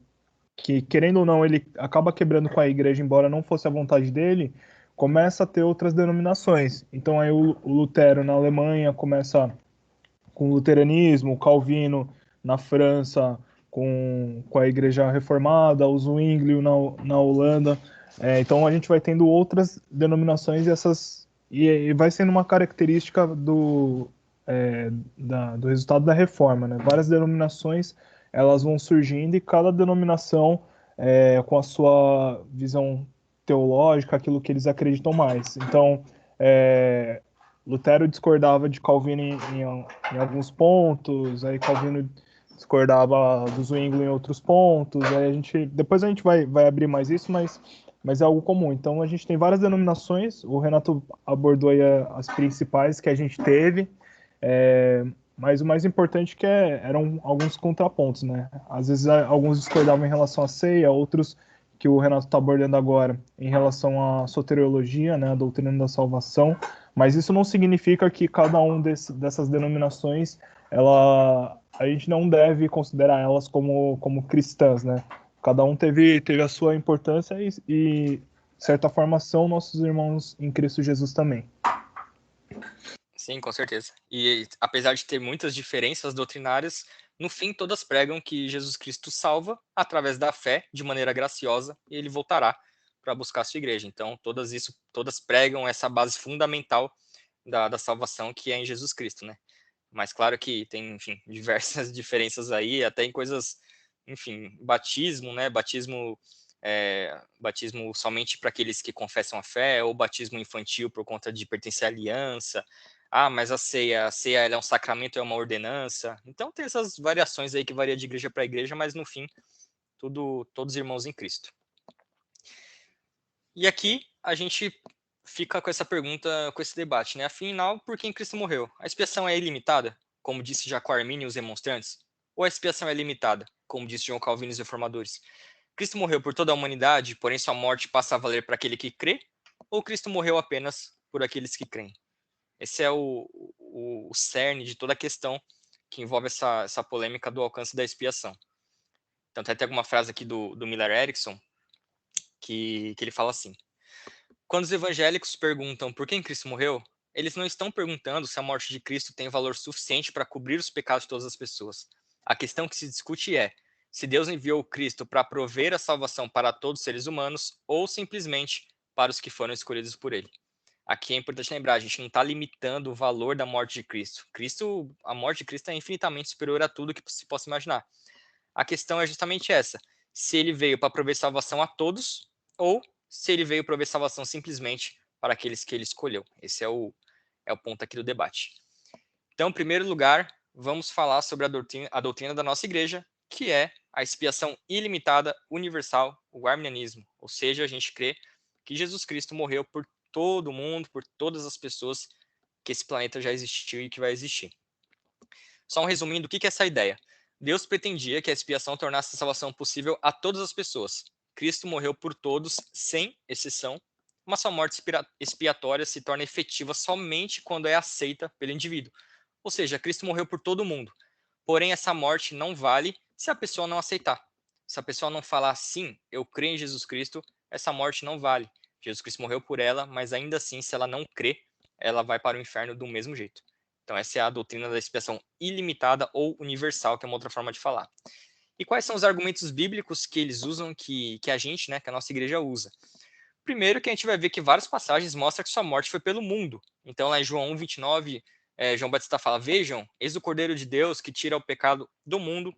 querendo ou não, ele acaba quebrando com a igreja, embora não fosse a vontade dele, começa a ter outras denominações. Então aí o Lutero na Alemanha começa com o luteranismo, o Calvino na França com a igreja reformada, o Zwinglio na Holanda. Então a gente vai tendo outras denominações e vai sendo uma característica do resultado da reforma, né? Várias denominações elas vão surgindo e cada denominação com a sua visão teológica, aquilo que eles acreditam mais. Então, Lutero discordava de Calvino em alguns pontos, aí Calvino discordava do Zwingli em outros pontos, aí depois a gente vai abrir mais isso, mas mas é algo comum. Então a gente tem várias denominações, o Renato abordou aí as principais que a gente teve, mas o mais importante que eram alguns contrapontos, né? Às vezes alguns discordavam em relação à ceia, outros que o Renato está abordando agora em relação à soteriologia, né, a doutrina da salvação, mas isso não significa que cada um dessas denominações, a gente não deve considerar elas como cristãs, né? Cada um teve a sua importância e, de certa forma, são nossos irmãos em Cristo Jesus também. Sim, com certeza. E apesar de ter muitas diferenças doutrinárias, no fim todas pregam que Jesus Cristo salva através da fé, de maneira graciosa, e ele voltará para buscar a sua igreja. Então, todas pregam essa base fundamental da salvação, que é em Jesus Cristo, né? Mas claro que tem, enfim, diversas diferenças aí, até em coisas, enfim, batismo, né? Batismo somente para aqueles que confessam a fé, ou batismo infantil por conta de pertencer à aliança. Ah, mas a ceia ela é um sacramento, é uma ordenança. Então tem essas variações aí que varia de igreja para igreja, mas no fim, todos irmãos em Cristo. E aqui a gente fica com essa pergunta, com esse debate, né? Afinal, por quem Cristo morreu? A expiação é ilimitada, como disse Jacó Armínio e os remonstrantes? Ou a expiação é limitada, como disse João Calvino e os reformadores? Cristo morreu por toda a humanidade, porém sua morte passa a valer para aquele que crê? Ou Cristo morreu apenas por aqueles que creem? Esse é o cerne de toda a questão que envolve essa polêmica do alcance da expiação. Então, até tem alguma frase aqui do Miller Erickson que ele fala assim: quando os evangélicos perguntam por quem Cristo morreu, eles não estão perguntando se a morte de Cristo tem valor suficiente para cobrir os pecados de todas as pessoas. A questão que se discute é se Deus enviou Cristo para prover a salvação para todos os seres humanos ou simplesmente para os que foram escolhidos por ele. Aqui é importante lembrar, a gente não está limitando o valor da morte de Cristo. A morte de Cristo é infinitamente superior a tudo que se possa imaginar. A questão é justamente essa: se ele veio para prover salvação a todos ou se ele veio prover salvação simplesmente para aqueles que ele escolheu. Esse é o ponto aqui do debate. Então, em primeiro lugar, vamos falar sobre a doutrina da nossa igreja, que é a expiação ilimitada, universal, o arminianismo. Ou seja, a gente crê que Jesus Cristo morreu por todo mundo, por todas as pessoas que esse planeta já existiu e que vai existir. Só um resuminho do que é essa ideia. Deus pretendia que a expiação tornasse a salvação possível a todas as pessoas. Cristo morreu por todos, sem exceção, mas sua morte expiatória se torna efetiva somente quando é aceita pelo indivíduo. Ou seja, Cristo morreu por todo mundo. Porém, essa morte não vale se a pessoa não aceitar. Se a pessoa não falar sim, eu creio em Jesus Cristo, essa morte não vale. Jesus Cristo morreu por ela, mas ainda assim, se ela não crê, ela vai para o inferno do mesmo jeito. Então, essa é a doutrina da expiação ilimitada ou universal, que é uma outra forma de falar. E quais são os argumentos bíblicos que eles usam, que a gente, né, que a nossa igreja usa? Primeiro, que a gente vai ver que várias passagens mostram que sua morte foi pelo mundo. Então, lá em João 1:29, João Batista fala: vejam, eis o Cordeiro de Deus que tira o pecado do mundo.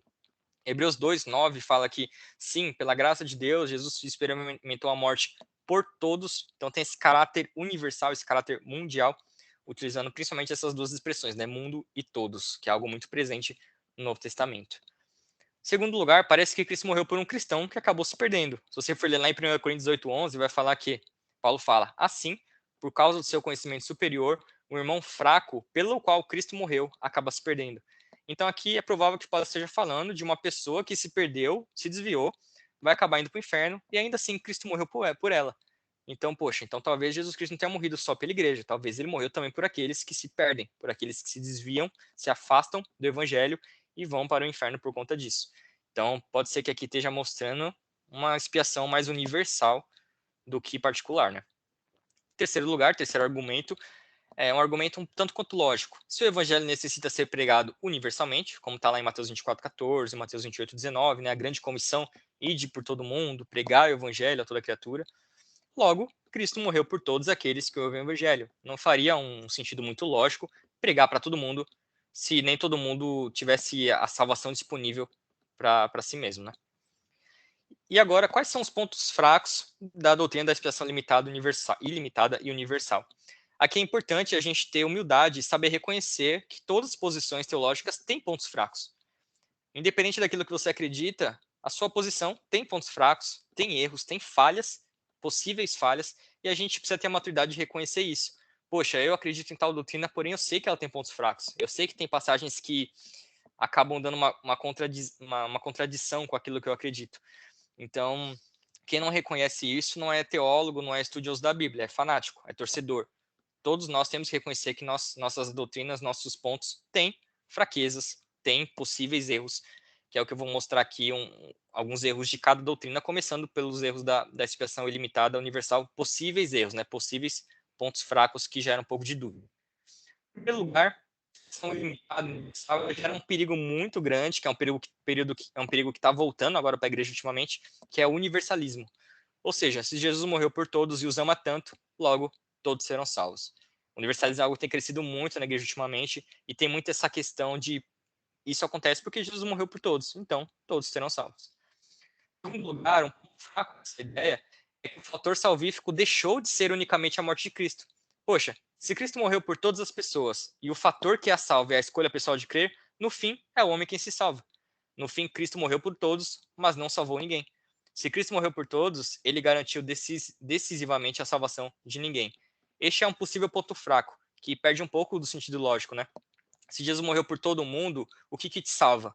Hebreus 2:9 fala que, sim, pela graça de Deus, Jesus experimentou a morte por todos. Então, tem esse caráter universal, esse caráter mundial, utilizando principalmente essas duas expressões, né, mundo e todos, que é algo muito presente no Novo Testamento. Segundo lugar, parece que Cristo morreu por um cristão que acabou se perdendo. Se você for ler lá em 1 Coríntios 8:11, vai falar que Paulo fala: assim, por causa do seu conhecimento superior, um irmão fraco, pelo qual Cristo morreu, acaba se perdendo. Então aqui é provável que Paulo esteja falando de uma pessoa que se perdeu, se desviou, vai acabar indo para o inferno, e ainda assim Cristo morreu por ela. Então, poxa, então talvez Jesus Cristo não tenha morrido só pela igreja, talvez ele morreu também por aqueles que se perdem, por aqueles que se desviam, se afastam do evangelho e vão para o inferno por conta disso. Então, pode ser que aqui esteja mostrando uma expiação mais universal do que particular, né? Terceiro lugar, terceiro argumento, é um argumento um tanto quanto lógico. Se o evangelho necessita ser pregado universalmente, como está lá em Mateus 24:14, Mateus 28:19, né, a grande comissão, ide por todo mundo, pregar o evangelho a toda criatura, logo, Cristo morreu por todos aqueles que ouvem o evangelho. Não faria um sentido muito lógico pregar para todo mundo se nem todo mundo tivesse a salvação disponível para si mesmo, né? E agora, quais são os pontos fracos da doutrina da expiação ilimitada e universal? Aqui é importante a gente ter humildade e saber reconhecer que todas as posições teológicas têm pontos fracos. Independente daquilo que você acredita, a sua posição tem pontos fracos, tem erros, tem falhas, possíveis falhas, e a gente precisa ter a maturidade de reconhecer isso. Poxa, eu acredito em tal doutrina, porém eu sei que ela tem pontos fracos. Eu sei que tem passagens que acabam dando uma contradição com aquilo que eu acredito. Então, quem não reconhece isso não é teólogo, não é estudioso da Bíblia, é fanático, é torcedor. Todos nós temos que reconhecer que nossas doutrinas, nossos pontos têm fraquezas, têm possíveis erros, que é o que eu vou mostrar aqui, alguns erros de cada doutrina, começando pelos erros da expiação ilimitada universal, possíveis erros, né? Possíveis pontos fracos que geram um pouco de dúvida. Em primeiro lugar, expiação ilimitada universal gera um perigo muito grande, que é um perigo que está voltando agora para a igreja ultimamente, que é o universalismo. Ou seja, se Jesus morreu por todos e os ama tanto, logo todos serão salvos. Universalismo é algo que tem crescido muito na igreja ultimamente e tem muito essa questão de isso acontece porque Jesus morreu por todos, então todos serão salvos. Em segundo lugar, um pouco fraco essa ideia é que o fator salvífico deixou de ser unicamente a morte de Cristo. Poxa, se Cristo morreu por todas as pessoas e o fator que a salva é a escolha pessoal de crer, no fim é o homem quem se salva. No fim, Cristo morreu por todos, mas não salvou ninguém. Se Cristo morreu por todos, ele garantiu decisivamente a salvação de ninguém. Este é um possível ponto fraco, que perde um pouco do sentido lógico, né? Se Jesus morreu por todo mundo, o que te salva?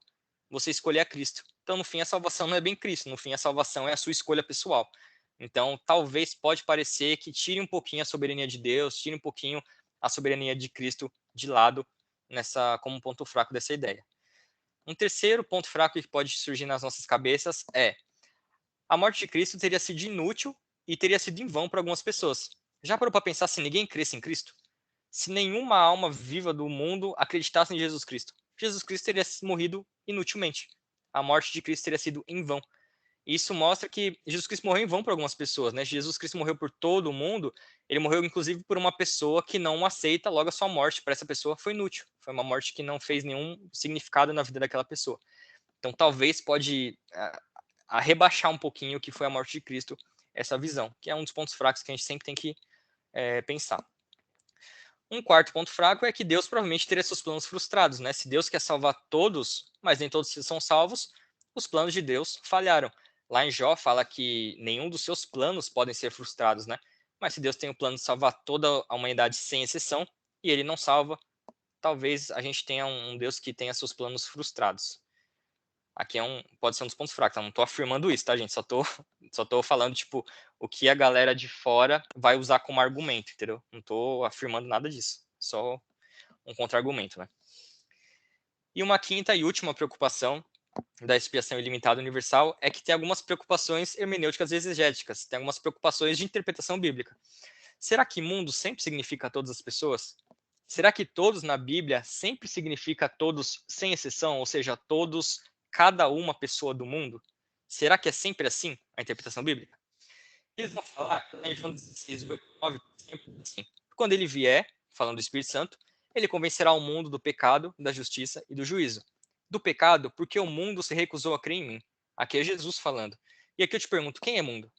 Você escolher a Cristo. Então, no fim, a salvação não é bem Cristo. No fim, a salvação é a sua escolha pessoal. Então, talvez pode parecer que tire um pouquinho a soberania de Deus, tire um pouquinho a soberania de Cristo de lado como um ponto fraco dessa ideia. Um terceiro ponto fraco que pode surgir nas nossas cabeças é a morte de Cristo teria sido inútil e teria sido em vão para algumas pessoas. Já parou para pensar se ninguém cresce em Cristo? Se nenhuma alma viva do mundo acreditasse em Jesus Cristo, Jesus Cristo teria morrido inutilmente. A morte de Cristo teria sido em vão. Isso mostra que Jesus Cristo morreu em vão para algumas pessoas, né? Jesus Cristo morreu por todo mundo, ele morreu inclusive por uma pessoa que não aceita, logo a sua morte para essa pessoa foi inútil. Foi uma morte que não fez nenhum significado na vida daquela pessoa. Então talvez pode rebaixar um pouquinho o que foi a morte de Cristo, essa visão, que é um dos pontos fracos que a gente sempre tem que pensar. Um quarto ponto fraco é que Deus provavelmente teria seus planos frustrados, né? Se Deus quer salvar todos, mas nem todos são salvos, os planos de Deus falharam. Lá em Jó fala que nenhum dos seus planos podem ser frustrados, né? Mas se Deus tem o plano de salvar toda a humanidade sem exceção e ele não salva, talvez a gente tenha um Deus que tenha seus planos frustrados. Aqui pode ser um dos pontos fracos, eu não estou afirmando isso, tá, gente? Só tô falando, tipo, o que a galera de fora vai usar como argumento, entendeu? Não estou afirmando nada disso, só um contra-argumento, né? E uma quinta e última preocupação da expiação ilimitada universal é que tem algumas preocupações hermenêuticas e exegéticas, tem algumas preocupações de interpretação bíblica. Será que mundo sempre significa todas as pessoas? Será que todos na Bíblia sempre significa todos sem exceção, ou seja, todos, cada uma pessoa do mundo? Será que é sempre assim a interpretação bíblica? Eles vão falar, em João 16, 8, 9, sempre assim. Quando ele vier, falando do Espírito Santo, ele convencerá o mundo do pecado, da justiça e do juízo. Do pecado, porque o mundo se recusou a crer em mim. Aqui é Jesus falando. E aqui eu te pergunto, quem é mundo?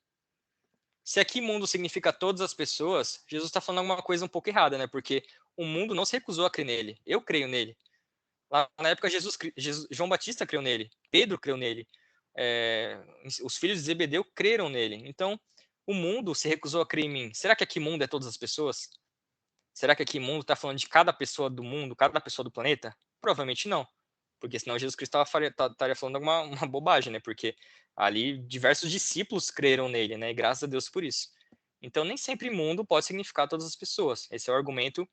Se aqui mundo significa todas as pessoas, Jesus está falando alguma coisa um pouco errada, né? Porque o mundo não se recusou a crer nele. Eu creio nele. Lá na época, João Batista creu nele. Pedro creu nele. Os filhos de Zebedeu creram nele. Então, o mundo se recusou a crer em mim. Será que aqui mundo é todas as pessoas? Será que aqui mundo está falando de cada pessoa do mundo, cada pessoa do planeta? Provavelmente não. Porque senão Jesus Cristo estaria falando uma bobagem, né? Porque ali diversos discípulos creram nele, né? E graças a Deus por isso. Então, nem sempre mundo pode significar todas as pessoas. Esse é o argumento,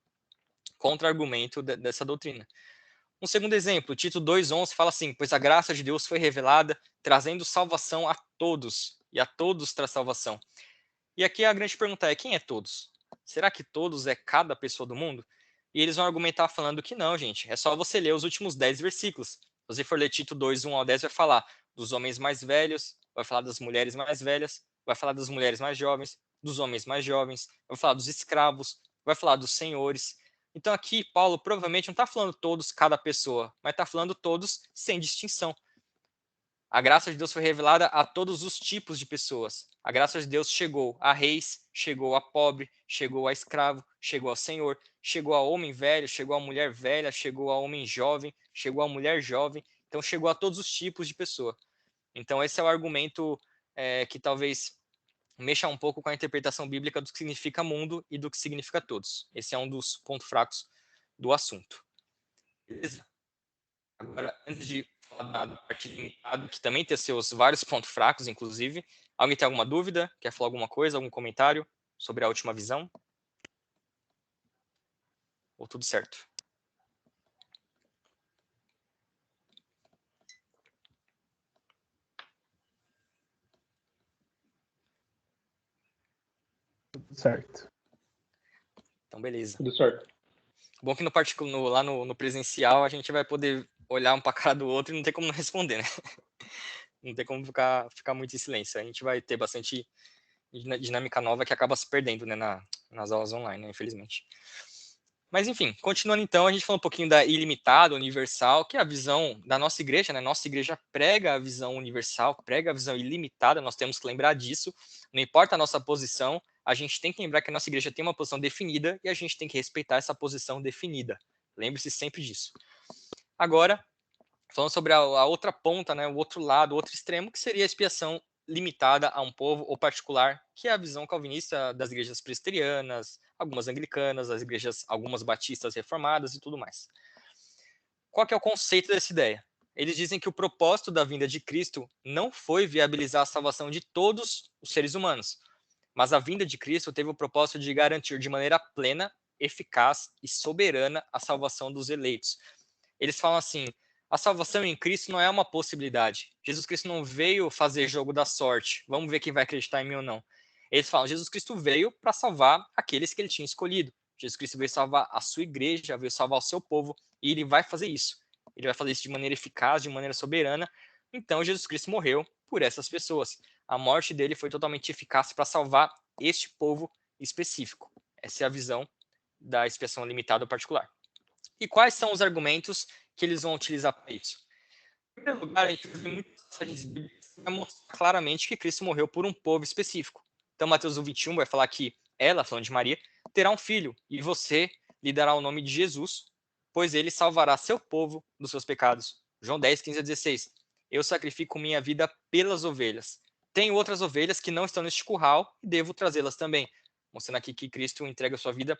contra-argumento dessa doutrina. Um segundo exemplo, Tito 2,11 fala assim: pois a graça de Deus foi revelada, trazendo salvação a todos, e a todos traz salvação. E aqui a grande pergunta é: quem é todos? Será que todos é cada pessoa do mundo? E eles vão argumentar falando que não, gente. É só você ler os últimos 10 versículos. Se você for ler Tito 2, 1 ao 10, vai falar dos homens mais velhos, vai falar das mulheres mais velhas, vai falar das mulheres mais jovens, dos homens mais jovens, vai falar dos escravos, vai falar dos senhores. Então aqui, Paulo provavelmente não está falando todos, cada pessoa, mas está falando todos sem distinção. A graça de Deus foi revelada a todos os tipos de pessoas. A graça de Deus chegou a reis, chegou a pobre, chegou a escravo, chegou ao senhor, chegou a homem velho, chegou a mulher velha, chegou a homem jovem, chegou a mulher jovem. Então chegou a todos os tipos de pessoa. Então esse é o argumento que talvez mexa um pouco com a interpretação bíblica do que significa mundo e do que significa todos. Esse é um dos pontos fracos do assunto. Beleza? Agora, antes de falar da parte limitada, que também tem seus vários pontos fracos, inclusive, alguém tem alguma dúvida? Quer falar alguma coisa, algum comentário sobre a última visão? Ou tudo certo? Tudo certo. Então, beleza. Tudo certo. Bom que lá no presencial a gente vai poder olhar um para a cara do outro e não tem como não responder, né? Não tem como ficar muito em silêncio. A gente vai ter bastante dinâmica nova que acaba se perdendo, né, nas aulas online, né, infelizmente. Mas, enfim, continuando então, a gente falou um pouquinho da ilimitada, universal, que é a visão da nossa igreja, né? Nossa igreja prega a visão universal, prega a visão ilimitada, nós temos que lembrar disso. Não importa a nossa posição, a gente tem que lembrar que a nossa igreja tem uma posição definida e a gente tem que respeitar essa posição definida. Lembre-se sempre disso. Agora, falando sobre a outra ponta, né, o outro lado, o outro extremo, que seria a expiação limitada a um povo ou particular, que é a visão calvinista das igrejas presbiterianas, algumas anglicanas, as igrejas, algumas batistas reformadas e tudo mais. Qual que é o conceito dessa ideia? Eles dizem que o propósito da vinda de Cristo não foi viabilizar a salvação de todos os seres humanos, mas a vinda de Cristo teve o propósito de garantir de maneira plena, eficaz e soberana a salvação dos eleitos. Eles falam assim: a salvação em Cristo não é uma possibilidade. Jesus Cristo não veio fazer jogo da sorte. Vamos ver quem vai acreditar em mim ou não. Eles falam: Jesus Cristo veio para salvar aqueles que ele tinha escolhido. Jesus Cristo veio salvar a sua igreja, veio salvar o seu povo, e ele vai fazer isso. Ele vai fazer isso de maneira eficaz, de maneira soberana. Então, Jesus Cristo morreu por essas pessoas. A morte dele foi totalmente eficaz para salvar este povo específico. Essa é a visão da expiação limitada ou particular. E quais são os argumentos que eles vão utilizar para isso? Em primeiro lugar, a gente vê muitas passagens bíblicas que vai mostrar claramente que Cristo morreu por um povo específico. Então, Mateus 21 vai falar que ela, falando de Maria, terá um filho, e você lhe dará o nome de Jesus, pois ele salvará seu povo dos seus pecados. João 10, 15 a 16. Eu sacrifico minha vida pelas ovelhas. Tenho outras ovelhas que não estão neste curral e devo trazê-las também. Mostrando aqui que Cristo entrega sua vida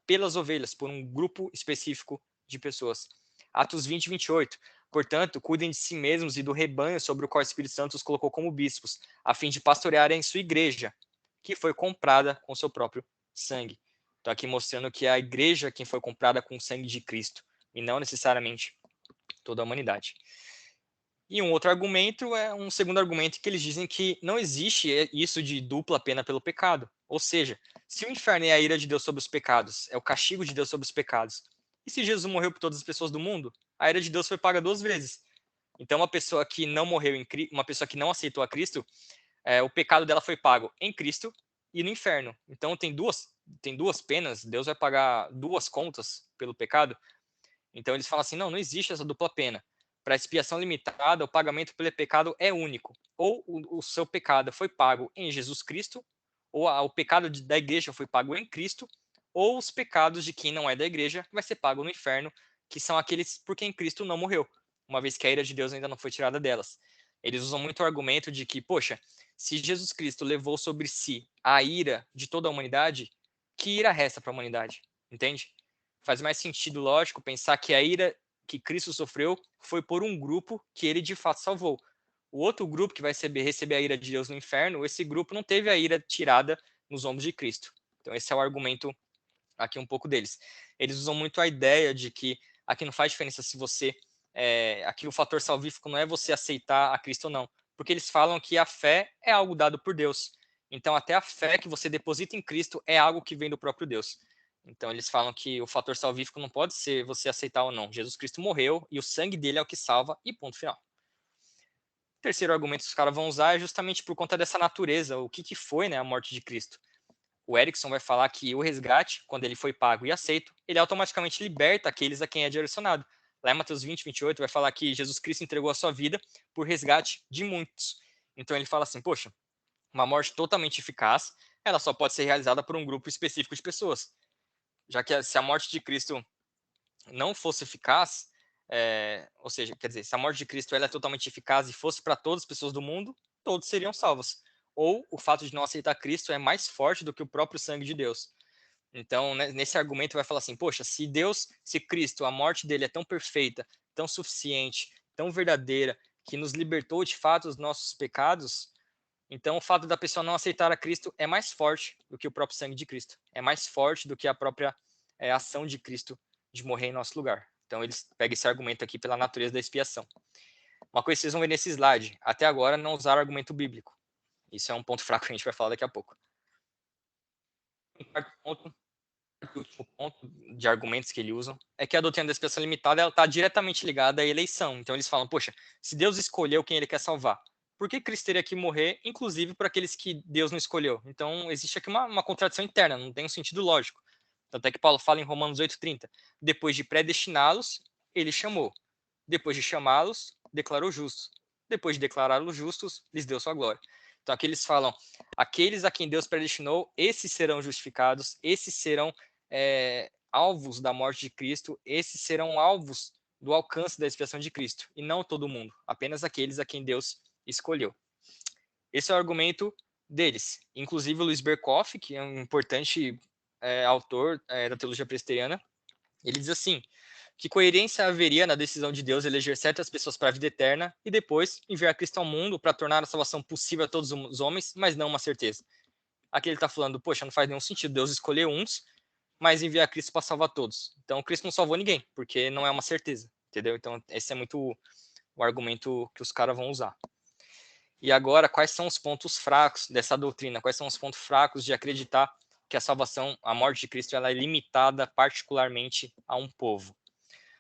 pelas ovelhas, por um grupo específico de pessoas. Atos 20, 28. Portanto, cuidem de si mesmos e do rebanho sobre o qual o Espírito Santo os colocou como bispos, a fim de pastorearem sua igreja, que foi comprada com seu próprio sangue. Então, aqui mostrando que é a igreja quem foi comprada com o sangue de Cristo, e não necessariamente toda a humanidade. E um outro argumento é um segundo argumento que eles dizem que não existe isso de dupla pena pelo pecado. Ou seja, se o inferno é a ira de Deus sobre os pecados, é o castigo de Deus sobre os pecados, e se Jesus morreu por todas as pessoas do mundo, a ira de Deus foi paga 2 vezes. Então, uma pessoa que não morreu em Cristo, uma pessoa que não aceitou a Cristo, o pecado dela foi pago em Cristo e no inferno. Então, tem duas penas, Deus vai pagar duas contas pelo pecado. Então, eles falam assim: não existe essa dupla pena. Para expiação limitada, o pagamento pelo pecado é único. Ou o seu pecado foi pago em Jesus Cristo, ou o pecado da igreja foi pago em Cristo, ou os pecados de quem não é da igreja vai ser pago no inferno, que são aqueles por quem Cristo não morreu, uma vez que a ira de Deus ainda não foi tirada delas. Eles usam muito o argumento de que, poxa, se Jesus Cristo levou sobre si a ira de toda a humanidade, que ira resta para a humanidade? Entende? Faz mais sentido, lógico, pensar que a ira que Cristo sofreu foi por um grupo que ele de fato salvou. O outro grupo que vai receber a ira de Deus no inferno, esse grupo não teve a ira tirada nos ombros de Cristo. Então esse é o argumento aqui um pouco deles. Eles usam muito a ideia de que aqui não faz diferença se você aqui o fator salvífico não é você aceitar a Cristo ou não, porque eles falam que a fé é algo dado por Deus. Então até a fé que você deposita em Cristo é algo que vem do próprio Deus. Então eles falam que o fator salvífico não pode ser você aceitar ou não. Jesus Cristo morreu e o sangue dele é o que salva e ponto final. O terceiro argumento que os caras vão usar é justamente por conta dessa natureza, o que foi, né, a morte de Cristo. O Erickson vai falar que o resgate, quando ele foi pago e aceito, ele automaticamente liberta aqueles a quem é direcionado. Lá em Mateus 20, 28, vai falar que Jesus Cristo entregou a sua vida por resgate de muitos. Então ele fala assim, poxa, uma morte totalmente eficaz, ela só pode ser realizada por um grupo específico de pessoas. Já que se a morte de Cristo não fosse eficaz, ou seja, quer dizer, se a morte de Cristo ela é totalmente eficaz e fosse para todas as pessoas do mundo, todos seriam salvos. ou o fato de não aceitar Cristo é mais forte do que o próprio sangue de Deus. Então, nesse argumento vai falar assim, poxa, se Cristo, a morte dele é tão perfeita, tão suficiente, tão verdadeira, que nos libertou de fato dos nossos pecados, então o fato da pessoa não aceitar a Cristo é mais forte do que o próprio sangue de Cristo. É mais forte do que a própria ação de Cristo de morrer em nosso lugar. Então eles pegam esse argumento aqui pela natureza da expiação. Uma coisa que vocês vão ver nesse slide, até agora não usaram argumento bíblico. Isso é um ponto fraco que a gente vai falar daqui a pouco. O último ponto de argumentos que eles usam é que a doutrina da expiação limitada está diretamente ligada à eleição. Então eles falam, poxa, se Deus escolheu quem ele quer salvar, por que Cristo teria que morrer, inclusive por aqueles que Deus não escolheu? Então existe aqui uma contradição interna, não tem um sentido lógico. Tanto é que Paulo fala em Romanos 8,30, depois de predestiná-los, ele chamou. Depois de chamá-los, declarou justos. Depois de declará-los justos, lhes deu sua glória. Então aqui eles falam, aqueles a quem Deus predestinou, esses serão justificados, esses serão alvos da morte de Cristo, esses serão alvos do alcance da expiação de Cristo, e não todo mundo, apenas aqueles a quem Deus escolheu. Esse é o argumento deles. Inclusive o Luiz Berkoff, que é um importante autor da teologia presbiteriana, ele diz assim, que coerência haveria na decisão de Deus eleger certas pessoas para a vida eterna e depois enviar Cristo ao mundo para tornar a salvação possível a todos os homens, mas não uma certeza. Aqui ele está falando, poxa, não faz nenhum sentido Deus escolher uns, mas enviar Cristo para salvar todos. Então Cristo não salvou ninguém, porque não é uma certeza, entendeu? Então esse é muito o argumento que os caras vão usar. E agora, quais são os pontos fracos dessa doutrina? Quais são os pontos fracos de acreditar que a salvação, a morte de Cristo, ela é limitada particularmente a um povo?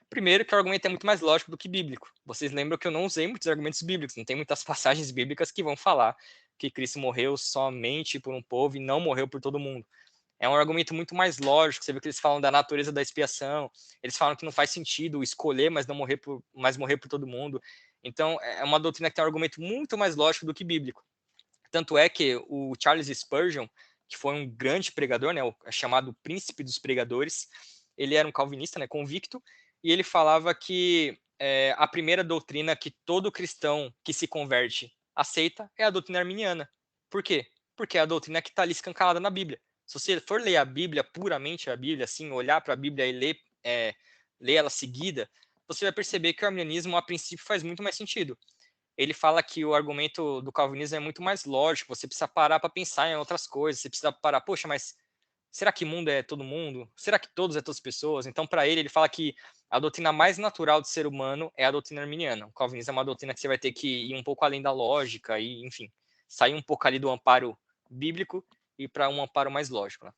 Primeiro, que o argumento é muito mais lógico do que bíblico. Vocês lembram que eu não usei muitos argumentos bíblicos, não tem muitas passagens bíblicas que vão falar que Cristo morreu somente por um povo e não morreu por todo mundo. É um argumento muito mais lógico. Você vê que eles falam da natureza da expiação, eles falam que não faz sentido escolher, mas não morrer morrer por todo mundo. Então, é uma doutrina que tem um argumento muito mais lógico do que bíblico. Tanto é que o Charles Spurgeon, que foi um grande pregador, né, chamado príncipe dos pregadores, ele era um calvinista, né, convicto, e ele falava que a primeira doutrina que todo cristão que se converte aceita é a doutrina arminiana. Por quê? Porque é a doutrina que está ali escancarada na Bíblia. Se você for ler a Bíblia, puramente a Bíblia, assim, olhar para a Bíblia e ler ela seguida, você vai perceber que o arminianismo, a princípio, faz muito mais sentido. Ele fala que o argumento do calvinismo é muito mais lógico, você precisa parar para pensar em outras coisas, você precisa parar, poxa, mas será que mundo é todo mundo? Será que todos é todas as pessoas? Então, para ele fala que a doutrina mais natural do ser humano é a doutrina arminiana. O calvinismo é uma doutrina que você vai ter que ir um pouco além da lógica e, enfim, sair um pouco ali do amparo bíblico e para um amparo mais lógico, né?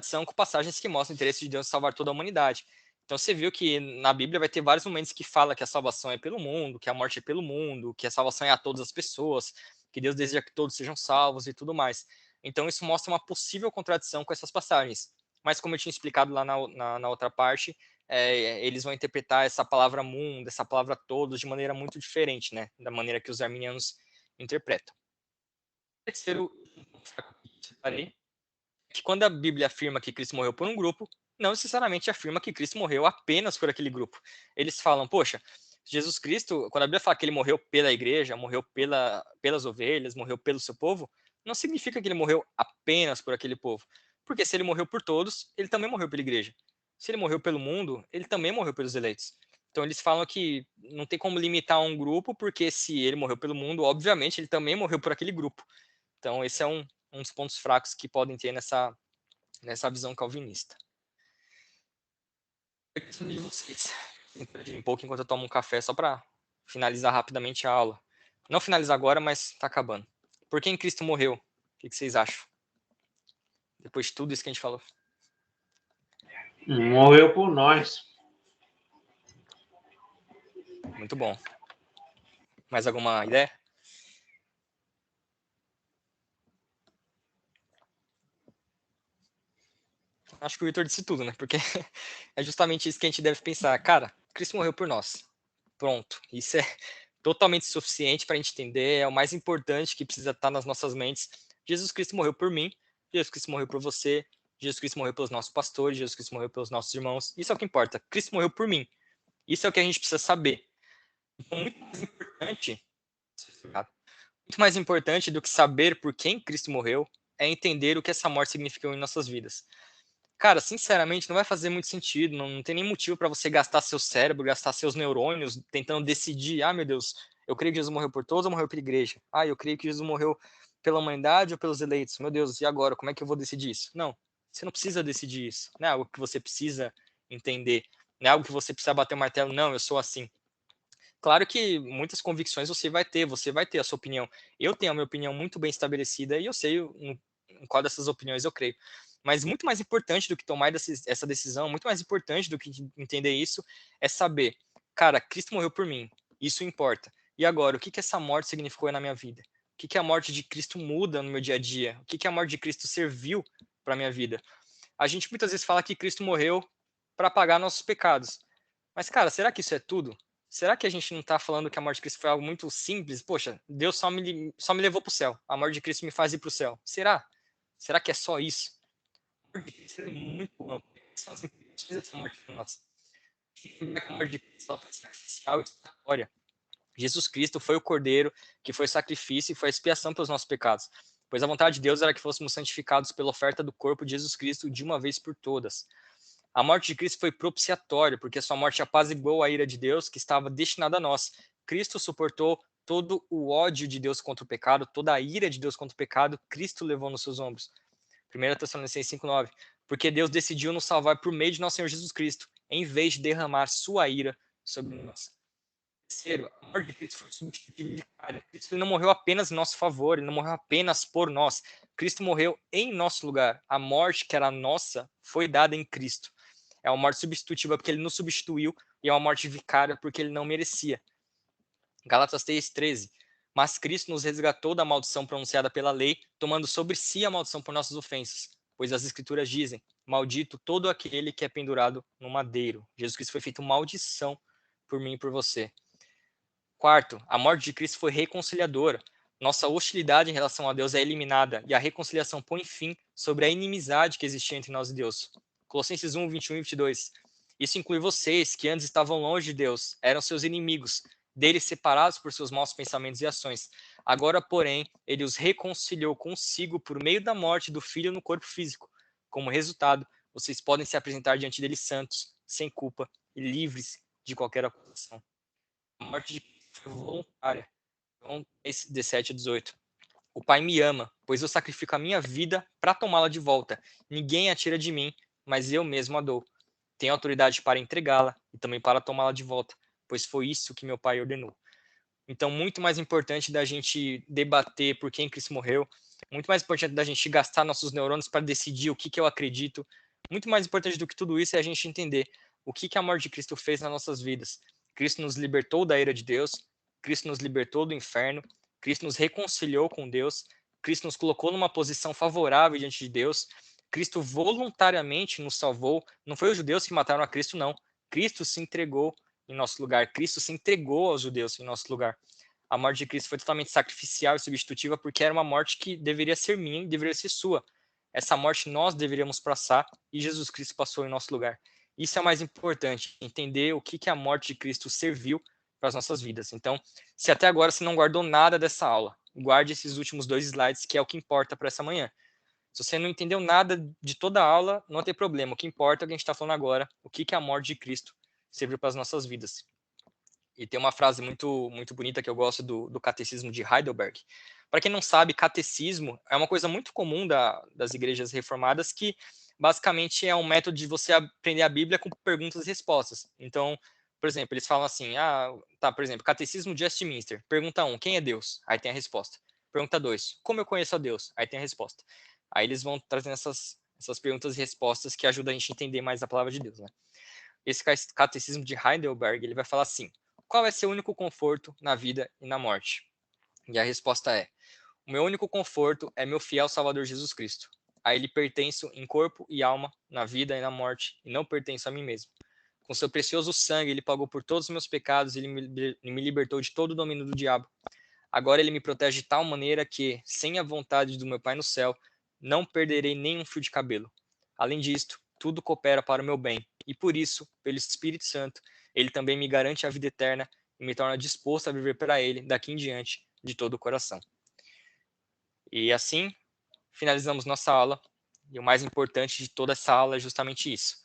São com passagens que mostram o interesse de Deus em salvar toda a humanidade. Então você viu que na Bíblia vai ter vários momentos que fala que a salvação é pelo mundo, que a morte é pelo mundo, que a salvação é a todas as pessoas, que Deus deseja que todos sejam salvos e tudo mais. Então isso mostra uma possível contradição com essas passagens. Mas como eu tinha explicado lá na outra parte, eles vão interpretar essa palavra mundo, essa palavra todos, de maneira muito diferente, né? Da maneira que os arminianos interpretam. Terceiro, que quando a Bíblia afirma que Cristo morreu por um grupo, não necessariamente afirma que Cristo morreu apenas por aquele grupo. Eles falam, poxa, Jesus Cristo, quando a Bíblia fala que ele morreu pela igreja, morreu pelas ovelhas, morreu pelo seu povo, não significa que ele morreu apenas por aquele povo. Porque se ele morreu por todos, ele também morreu pela igreja. Se ele morreu pelo mundo, ele também morreu pelos eleitos. Então eles falam que não tem como limitar um grupo, porque se ele morreu pelo mundo, obviamente ele também morreu por aquele grupo. Então esse é um dos pontos fracos que podem ter nessa visão calvinista. De vocês. Um pouco enquanto eu tomo um café, só para finalizar rapidamente a aula. Não finalizar agora, mas está acabando. Por quem Cristo morreu? O que vocês acham? Depois de tudo isso que a gente falou. Morreu por nós. Muito bom. Mais alguma ideia? Acho que o Victor disse tudo, né? Porque é justamente isso que a gente deve pensar. Cara, Cristo morreu por nós. Pronto. Isso é totalmente suficiente para a gente entender. É o mais importante que precisa estar nas nossas mentes. Jesus Cristo morreu por mim. Jesus Cristo morreu por você. Jesus Cristo morreu pelos nossos pastores. Jesus Cristo morreu pelos nossos irmãos. Isso é o que importa. Cristo morreu por mim. Isso é o que a gente precisa saber. Então, muito mais importante muito mais importante do que saber por quem Cristo morreu é entender o que essa morte significou em nossas vidas. Cara, sinceramente, não vai fazer muito sentido, não tem nem motivo para você gastar seu cérebro, gastar seus neurônios tentando decidir, meu Deus, eu creio que Jesus morreu por todos ou morreu pela igreja? Eu creio que Jesus morreu pela humanidade ou pelos eleitos? Meu Deus, e agora? Como é que eu vou decidir isso? Não, você não precisa decidir isso. Não é algo que você precisa entender. Não é algo que você precisa bater o martelo. Não, eu sou assim. Claro que muitas convicções você vai ter a sua opinião. Eu tenho a minha opinião muito bem estabelecida e eu sei em qual dessas opiniões eu creio. Mas muito mais importante do que tomar essa decisão, muito mais importante do que entender isso, é saber, cara, Cristo morreu por mim, isso importa. E agora, o que essa morte significou na minha vida? O que a morte de Cristo muda no meu dia a dia? O que a morte de Cristo serviu para a minha vida? A gente muitas vezes fala que Cristo morreu para pagar nossos pecados. Mas, cara, será que isso é tudo? Será que a gente não está falando que a morte de Cristo foi algo muito simples? Poxa, Deus só me levou para o céu. A morte de Cristo me faz ir para o céu. Será? Será que é só isso? A morte de Cristo é muito ampla. Essa morte de nossa. A morte de Cristo é sacrificial e expiatória. Jesus Cristo foi o Cordeiro que foi sacrifício e foi expiação pelos nossos pecados. Pois a vontade de Deus era que fôssemos santificados pela oferta do corpo de Jesus Cristo de uma vez por todas. A morte de Cristo foi propiciatória, porque a sua morte apaziguou a ira de Deus que estava destinada a nós. Cristo suportou todo o ódio de Deus contra o pecado, toda a ira de Deus contra o pecado, Cristo levou nos seus ombros. 1 Tessalonicenses 5,9. Porque Deus decidiu nos salvar por meio de nosso Senhor Jesus Cristo, em vez de derramar sua ira sobre nós. Terceiro, a morte de Cristo foi substitutiva. Cristo não morreu apenas em nosso favor, ele não morreu apenas por nós. Cristo morreu em nosso lugar. A morte que era nossa foi dada em Cristo. É uma morte substitutiva porque ele nos substituiu e é uma morte vicária porque ele não merecia. Gálatas 3:13. Mas Cristo nos resgatou da maldição pronunciada pela lei, tomando sobre si a maldição por nossas ofensas. Pois as Escrituras dizem, maldito todo aquele que é pendurado no madeiro. Jesus Cristo foi feito maldição por mim e por você. Quarto, a morte de Cristo foi reconciliadora. Nossa hostilidade em relação a Deus é eliminada e a reconciliação põe fim sobre a inimizade que existia entre nós e Deus. Colossenses 1, 21 e 22. Isso inclui vocês, que antes estavam longe de Deus, eram seus inimigos, dele separados por seus maus pensamentos e ações. Agora, porém, ele os reconciliou consigo por meio da morte do Filho no corpo físico. Como resultado, vocês podem se apresentar diante dele santos, sem culpa e livres de qualquer acusação. A morte de Cristo foi voluntária. João 17:18. O Pai me ama, pois eu sacrifico a minha vida para tomá-la de volta. Ninguém a tira de mim, mas eu mesmo a dou. Tenho autoridade para entregá-la e também para tomá-la de volta, pois foi isso que meu Pai ordenou. Então, muito mais importante da gente debater por quem Cristo morreu, muito mais importante da gente gastar nossos neurônios para decidir o que eu acredito, muito mais importante do que tudo isso é a gente entender o que a morte de Cristo fez nas nossas vidas. Cristo nos libertou da ira de Deus, Cristo nos libertou do inferno, Cristo nos reconciliou com Deus, Cristo nos colocou numa posição favorável diante de Deus, Cristo voluntariamente nos salvou, não foi os judeus que mataram a Cristo, não. Cristo se entregou em nosso lugar, Cristo se entregou aos judeus em nosso lugar. A morte de Cristo foi totalmente sacrificial e substitutiva porque era uma morte que deveria ser minha e deveria ser sua. Essa morte nós deveríamos passar e Jesus Cristo passou em nosso lugar. Isso é o mais importante, entender o que a morte de Cristo serviu para as nossas vidas. Então, se até agora você não guardou nada dessa aula, guarde esses últimos 2 slides, que é o que importa para essa manhã. Se você não entendeu nada de toda a aula, não tem problema. O que importa é o que a gente está falando agora, o que a morte de Cristo serviu para as nossas vidas. E tem uma frase muito, muito bonita que eu gosto do Catecismo de Heidelberg. Para quem não sabe, catecismo é uma coisa muito comum das igrejas reformadas que basicamente é um método de você aprender a Bíblia com perguntas e respostas. Então, por exemplo, eles falam assim, por exemplo, Catecismo de Westminster. Pergunta 1, quem é Deus? Aí tem a resposta. Pergunta 2, como eu conheço a Deus? Aí tem a resposta. Aí eles vão trazendo essas perguntas e respostas que ajudam a gente a entender mais a palavra de Deus, né? Esse Catecismo de Heidelberg, ele vai falar assim, qual é seu único conforto na vida e na morte? E a resposta é, o meu único conforto é meu fiel Salvador Jesus Cristo. A ele pertenço em corpo e alma, na vida e na morte, e não pertenço a mim mesmo. Com seu precioso sangue, ele pagou por todos os meus pecados e ele me libertou de todo o domínio do diabo. Agora ele me protege de tal maneira que, sem a vontade do meu Pai no céu, não perderei nenhum fio de cabelo. Além disto, tudo coopera para o meu bem, e por isso, pelo Espírito Santo, ele também me garante a vida eterna e me torna disposto a viver para Ele daqui em diante de todo o coração. E assim, finalizamos nossa aula, e o mais importante de toda essa aula é justamente isso.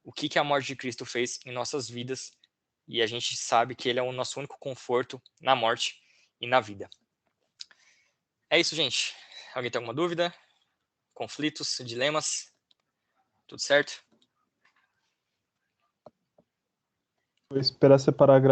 O que a morte de Cristo fez em nossas vidas, e a gente sabe que Ele é o nosso único conforto na morte e na vida. É isso, gente. Alguém tem alguma dúvida? Conflitos, dilemas? Tudo certo? Vou esperar separar a